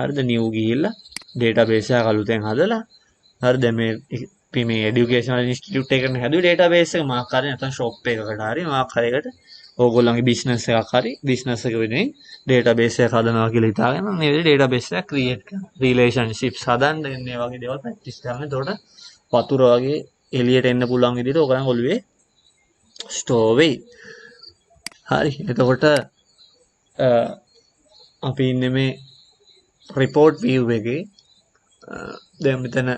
හරිද? new ගිහිල්ලා database එකක් අලුතෙන් හදලා, හරිද? මේ එඩියුකේෂනල් ඉන්ස්ටිටියුට් එකකට හැදුවේ database එක මාක් කරේ නැත්නම් shop එකකට හරි මාක් කරේකට ඕගොල්ලන්ගේ බිස්නස් එකක් හරි බිස්නස් එක වෙනුවෙන් database එකක් හදනවා කියලා හිතාගෙන මේ විදිහට database එකක් create කරනවා. relationships හදන්න මේ වගේ දේවල් practice කරන්න. එතකොට වතුර වගේ එළියට එන්න පුළුවන් විදිහට ඕගොල්ලන් ඔළුවේ store වෙයි. හරි. එතකොට අපි ඉන්නේ මේ report view එකේ. දැන් මෙතන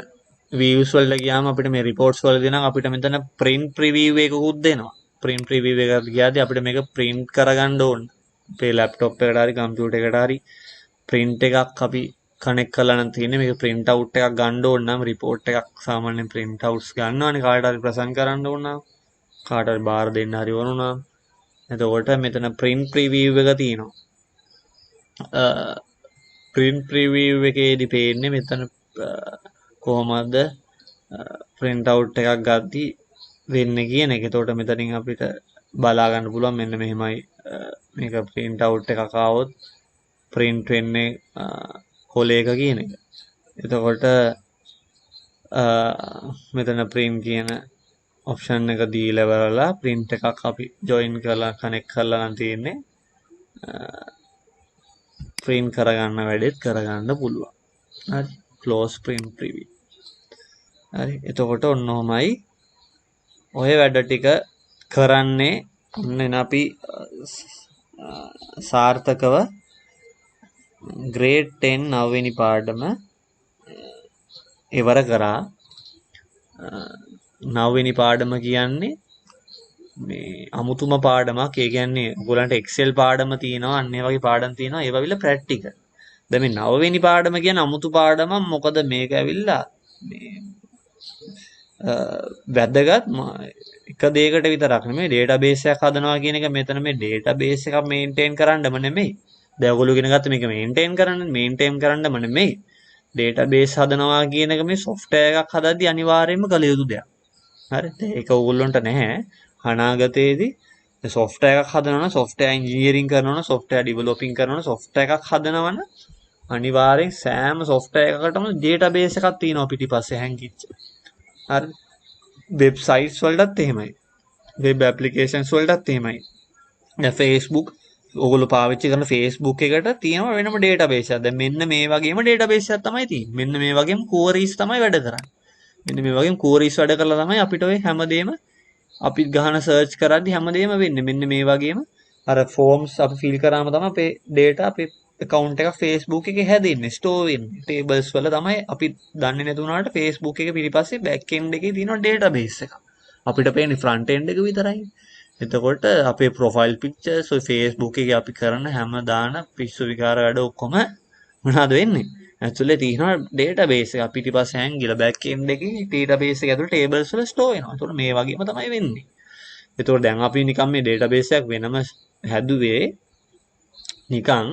views වලට ගියාම අපිට මේ reports වලදී නම් අපිට මෙතන print preview එකකුත් දෙනවා. print preview එකට ගියාදී අපිට මේක print කරගන්න ඕන. අපේ ලැප්ටොප් එකට හරි කම්පියුටර් එකට හරි print එකක් අපි කනෙක්ට් කරලා නම් තියෙන්නේ. මේක print out එකක් ගන්න ඕන නම් report එකක් සාමාන්‍යයෙන් print outs ගන්නවානේ කාට හරි ප්‍රසන් කරන්න ඕන නම් කාට හරි බාර දෙන්න හරි වුණා. එතකොට මෙතන print preview එක තියෙනවා. print preview එකේදී පේන්නේ මෙතන කොහොමද print out එකක් ගද්දි වෙන්නේ කියන එක. එතකොට මෙතනින් අපිට බලා ගන්න පුළුවන් මෙන්න මෙහෙමයි මේක print out එකක් ආවොත් print වෙන්නේ කොලයක කියන එක. එතකොට මෙතන print කියන option එක දීලා බලලා print එකක් අපි join කරලා connect කරලා නම් තියෙන්නේ. print කරගන්න වැඩෙත් කරගන්න පුළුවන්. හරි. close print preview. හරි. එතකොට ඔන්න ඔහමයි ඔය වැඩ ටික කරන්නේ. ඔන්න අපි සාර්ථකව grade 10 9 වෙනි පාඩම ඉවර කරා. 9 වෙනි පාඩම කියන්නේ මේ අමුතුම පාඩමක්. ඒ කියන්නේ ඔයගොල්ලන්ට Excel පාඩම තියෙනවා, අන්න ඒ වගේ පාඩම් තියෙනවා. ඒව විල ප්‍රැක්ටිකල්. දැන් මේ 9 වෙනි පාඩම කියන්නේ අමුතු පාඩමක්. මොකද මේක ඇවිල්ලා මේ වැදගත් එක දෙයකට විතරක් නෙමෙයි ඩේටාබේස් එකක් හදනවා කියන එක. මෙතන මේ ඩේටාබේස් එකක් මේන්ටේන් කරන්නම නෙමෙයි. දැන් ඔයගොල්ලෝ ඉගෙන ගත්ත මේක මේන්ටේන් කරන්නම නෙමෙයි. ඩේටාබේස් හදනවා කියන එක මේ software එකක් හදද්දී අනිවාර්යයෙන්ම කළ යුතු දෙයක්. හරිද? ඒක ඔයගොල්ලන්ට නැහැ. අනාගතයේදී software එකක් හදනවනම් software engineering කරනවනම් software developing කරනවනම් software එකක් හදනවනම් අනිවාර්යෙන් සෑම software එකකටම database එකක් තියෙනවා පිටිපස්සේ හැංගිච්ච. හරි. websites වලටත් එහෙමයි. web applications වලටත් එහෙමයි. දැන් Facebook ඔයගොල්ලෝ පාවිච්චි කරන Facebook එකට තියෙනවා වෙනම database එකක්. දැන් මෙන්න මේ වගේම database එකක් තමයි තියෙන්නේ. මෙන්න මේ වගේම queries තමයි වැඩ කරන්නේ. මෙන්න මේ වගේම queries වැඩ කරලා තමයි අපිට ඔය හැමදේම අපි ගහන සර්ච් කරද්දි හැමදේම වෙන්නේ. මෙන්න මේ වගේම අර forms අපි fill කරාම තමයි අපේ data අපේ account එක Facebook එකේ හැදෙන්නේ, store වෙන්නේ. tables වල තමයි අපි දන්නේ නැති වුණාට Facebook එකේ පිටිපස්සේ back end එකේ තියෙන database එක. අපිට පේන්නේ front end එක විතරයි. එතකොට අපේ profile pictures ඔය Facebook එකේ අපි කරන හැම දාන පිස්සු විකාර වැඩ ඔක්කොම මොනවද වෙන්නේ? ඇතුලේ තියෙනවා database එක පිටිපස්සේ හැංගිලා back end එකේ database එක ඇතුලේ tables වල store වෙනවා. ඒතකොට මේ වගේම තමයි වෙන්නේ. ඒතකොට දැන් අපි නිකන් මේ database එකක් වෙනම හැදුවේ නිකන්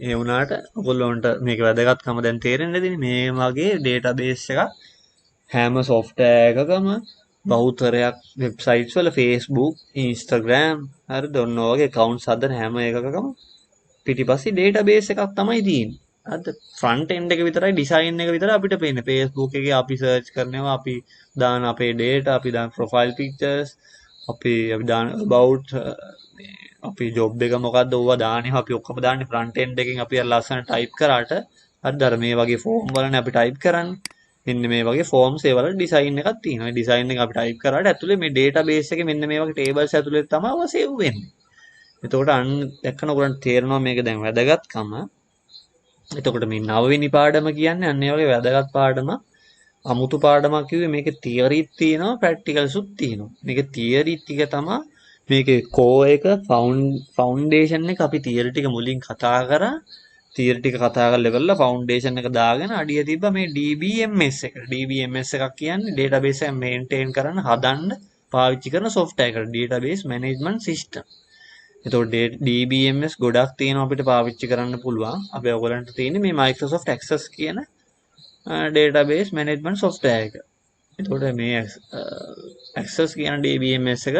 ඒ වුණාට ඔයගොල්ලන්ට මේක වැදගත්කම දැන් තේරෙන්නේ නැතිනේ. මේ වගේ database එකක් හැම software එකකම බහුතරයක් websites වල Facebook, Instagram හරිද? ඔන්න ඔය වගේ accounts හදන හැම එකකම පිටිපස්සේ database එකක් තමයි තියෙන්නේ. හරිද? front end එක විතරයි design එක විතරයි අපිට පේන්නේ. Facebook එකේ අපි search කරනවා, අපි දාන අපේ data, අපි දාන profile pictures, අපි දාන about අපි job එක මොකද්ද ඕවා දාන්නේ. අපි ඔක්කොම දාන්නේ front end එකෙන්. අපි අර ලස්සන type කරාට හරිද? අර මේ වගේ form වලනේ අපි type කරන්නේ. මෙන්න මේ වගේ forms ඒ වල design එකක් තියෙනවා. design එක අපි type කරාට ඇතුලේ මේ database එකේ මෙන්න මේ වගේ tables ඇතුලේ තමයි ඔය save වෙන්නේ. එතකොට අන්න දැක්කම ඔයගොල්ලන්ට තේරෙනවා මේක දැන් වැදගත්කම. එතකොට මේ 9 වෙනි පාඩම කියන්නේ අන්න ඒ වගේ වැදගත් පාඩමක්. අමුතු පාඩමක් කිව්වේ මේකේ තියරිත් තියෙනවා ප්‍රැක්ටිකල්ස්ුත් තියෙනවා. මේකේ තියරි ටික තමයි මේකේ core එක ෆවුන්ඩේෂන් එක අපි තියරි ටික මුලින් කතා කරා. තියරි ටික කතා කරලා ඉවරලා ෆවුන්ඩේෂන් එක දාගෙන අඩිය තිබ්බා මේ DBMS එක. DBMS එකක් කියන්නේ database එක maintain කරන්න හදන්න පාවිච්චි කරන software එකට. database management system. එතකොට DBMS ගොඩක් තියෙනවා අපිට පාවිච්චි කරන්න පුළුවන්. අපි ඔයගලන්ට තියෙන්නේ මේ Microsoft Access කියන database management software එක. එතකොට මේ Access කියන DBMS එක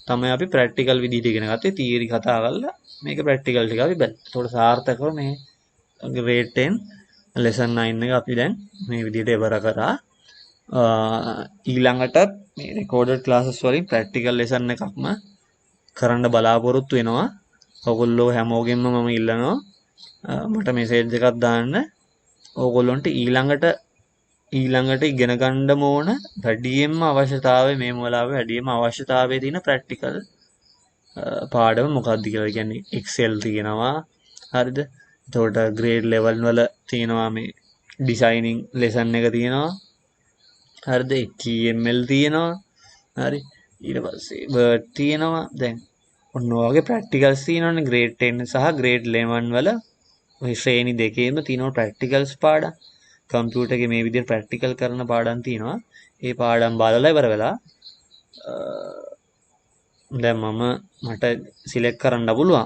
තමයි අපි practical විදිහට ඉගෙන ගත්තේ. theory කතා කරලා මේක practical ටික අපි බලමු. එතකොට සාර්ථකව මේ grade 10 lesson 9 එක අපි දැන් මේ විදිහට ඉවර කරා. ඊළඟට මේ recorded classes වලින් practical lesson එකක්ම කරන්න බලාපොරොත්තු වෙනවා. ඔයගොල්ලෝ හැමෝගෙම මම ඉල්ලනවා මට මෙසේජ් එකක් දාන්න. ඕගොල්ලොන්ට ඊළඟට ඉගෙන ගන්න ඕන වැඩියෙන්ම අවශ්‍යතාවය මේ වෙලාවේ වැඩියෙන්ම අවශ්‍යතාවය තියෙන ප්‍රැක්ටිකල් පාඩම මොකක්ද කියලා. කියන්නේ Excel තියෙනවා. හරිද? එතකොට grade level වල තියෙනවා මේ designing lesson එක තියෙනවා. හරිද? HTML තියෙනවා. හරි. ඊට පස්සේ Word තියෙනවා. දැන් ඔන්න ඔය වගේ ප්‍රැක්ටිකල්ස් තියෙනවනේ grade 10 සහ grade 11 වල ඔය ශ්‍රේණි දෙකේම තියෙනවා ප්‍රැක්ටිකල්ස් පාඩම්. කම්පියුටර් එකේ මේ විදිහට ප්‍රැක්ටිකල් කරන පාඩම් තියෙනවා. ඒ පාඩම් බලලා ඉවර වෙලා දැන් මට සිලෙක්ට් කරන්න පුළුවන්.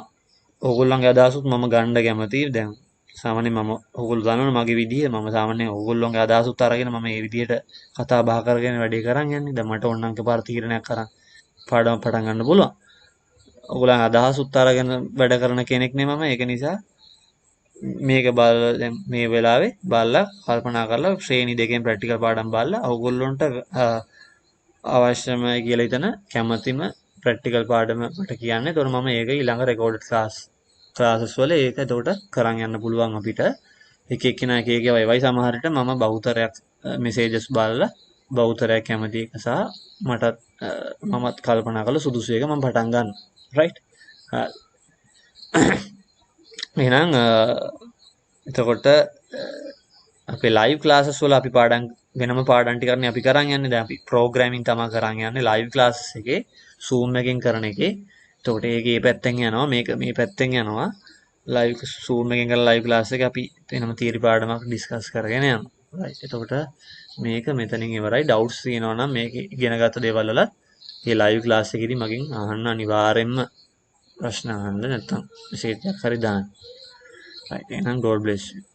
ඕගොල්ලන්ගේ අදහසුත් මම ගන්න කැමතියි. දැන් සාමාන්‍යයෙන් මම ඕගොල්ලෝ දන්නවනේ මගේ විදිය. මම සාමාන්‍යයෙන් ඕගොල්ලන්ගේ අදහසුත් අරගෙන මම මේ විදිහට කතා බහ කරගෙන වැඩේ කරන් යන්නේ. දැන් මට ඕනනම් එකපාර තීරණයක් කරන් පාඩම පටන් ගන්න පුළුවන්. ඕගොල්ලන් අදහසුත් අරගෙන වැඩ කරන කෙනෙක් නේ මම. ඒක නිසා මේක බලලා දැන් මේ වෙලාවේ බලලා කල්පනා කරලා ශ්‍රේණි දෙකෙන් ප්‍රැක්ටිකල් පාඩම් බලලා ඕගොල්ලොන්ට අවශ්‍යමයි කියලා හිතන කැමැතිම ප්‍රැක්ටිකල් පාඩම මට කියන්න. එතකොට මම ඒක ඊළඟ රෙකෝඩඩ් ක්ලාසස් වල ඒක එතකොට කරන් යන්න පුළුවන් අපිට. එක එක්කෙනා එක එක වයි සමහරට මම බහුතරයක් මෙසේජස් බලලා බහුතරයක් කැමති එක සහ මටත් මමත් කල්පනා කරලා සුදුසු එක මම පටන් ගන්න. රයිට්. එහෙනම් එතකොට අපේ ලයිව් ක්ලාසස් වල අපි පාඩම් වෙනම පාඩම් ටිකක්නේ අපි කරන් යන්නේ. දැන් අපි ප්‍රෝග්‍රෑමින් තමයි කරන් යන්නේ ලයිව් ක්ලාසස් එකේ Zoom එකෙන් කරන එකේ. එතකොට ඒකේ මේ පැත්තෙන් යනවා මේක මේ පැත්තෙන් යනවා. ලයිව් Zoom එකෙන් කරන ලයිව් ක්ලාස් එක අපි වෙනම තියරි පාඩමක් ඩිස්කස් කරගෙන යනවා. රයිට්. එතකොට මේක මෙතනින් ඉවරයි. ඩවුට්ස් තියෙනවා නම් මේක ඉගෙනගත්ත දේවල් වල මේ ලයිව් ක්ලාස් එකේදී මගෙන් අහන්න අනිවාර්යෙන්ම ප්‍රශ්න අහන්න නැත්නම් මෙසේජ් එකක් හරි දාන්න. right එහෙනම් God bless you.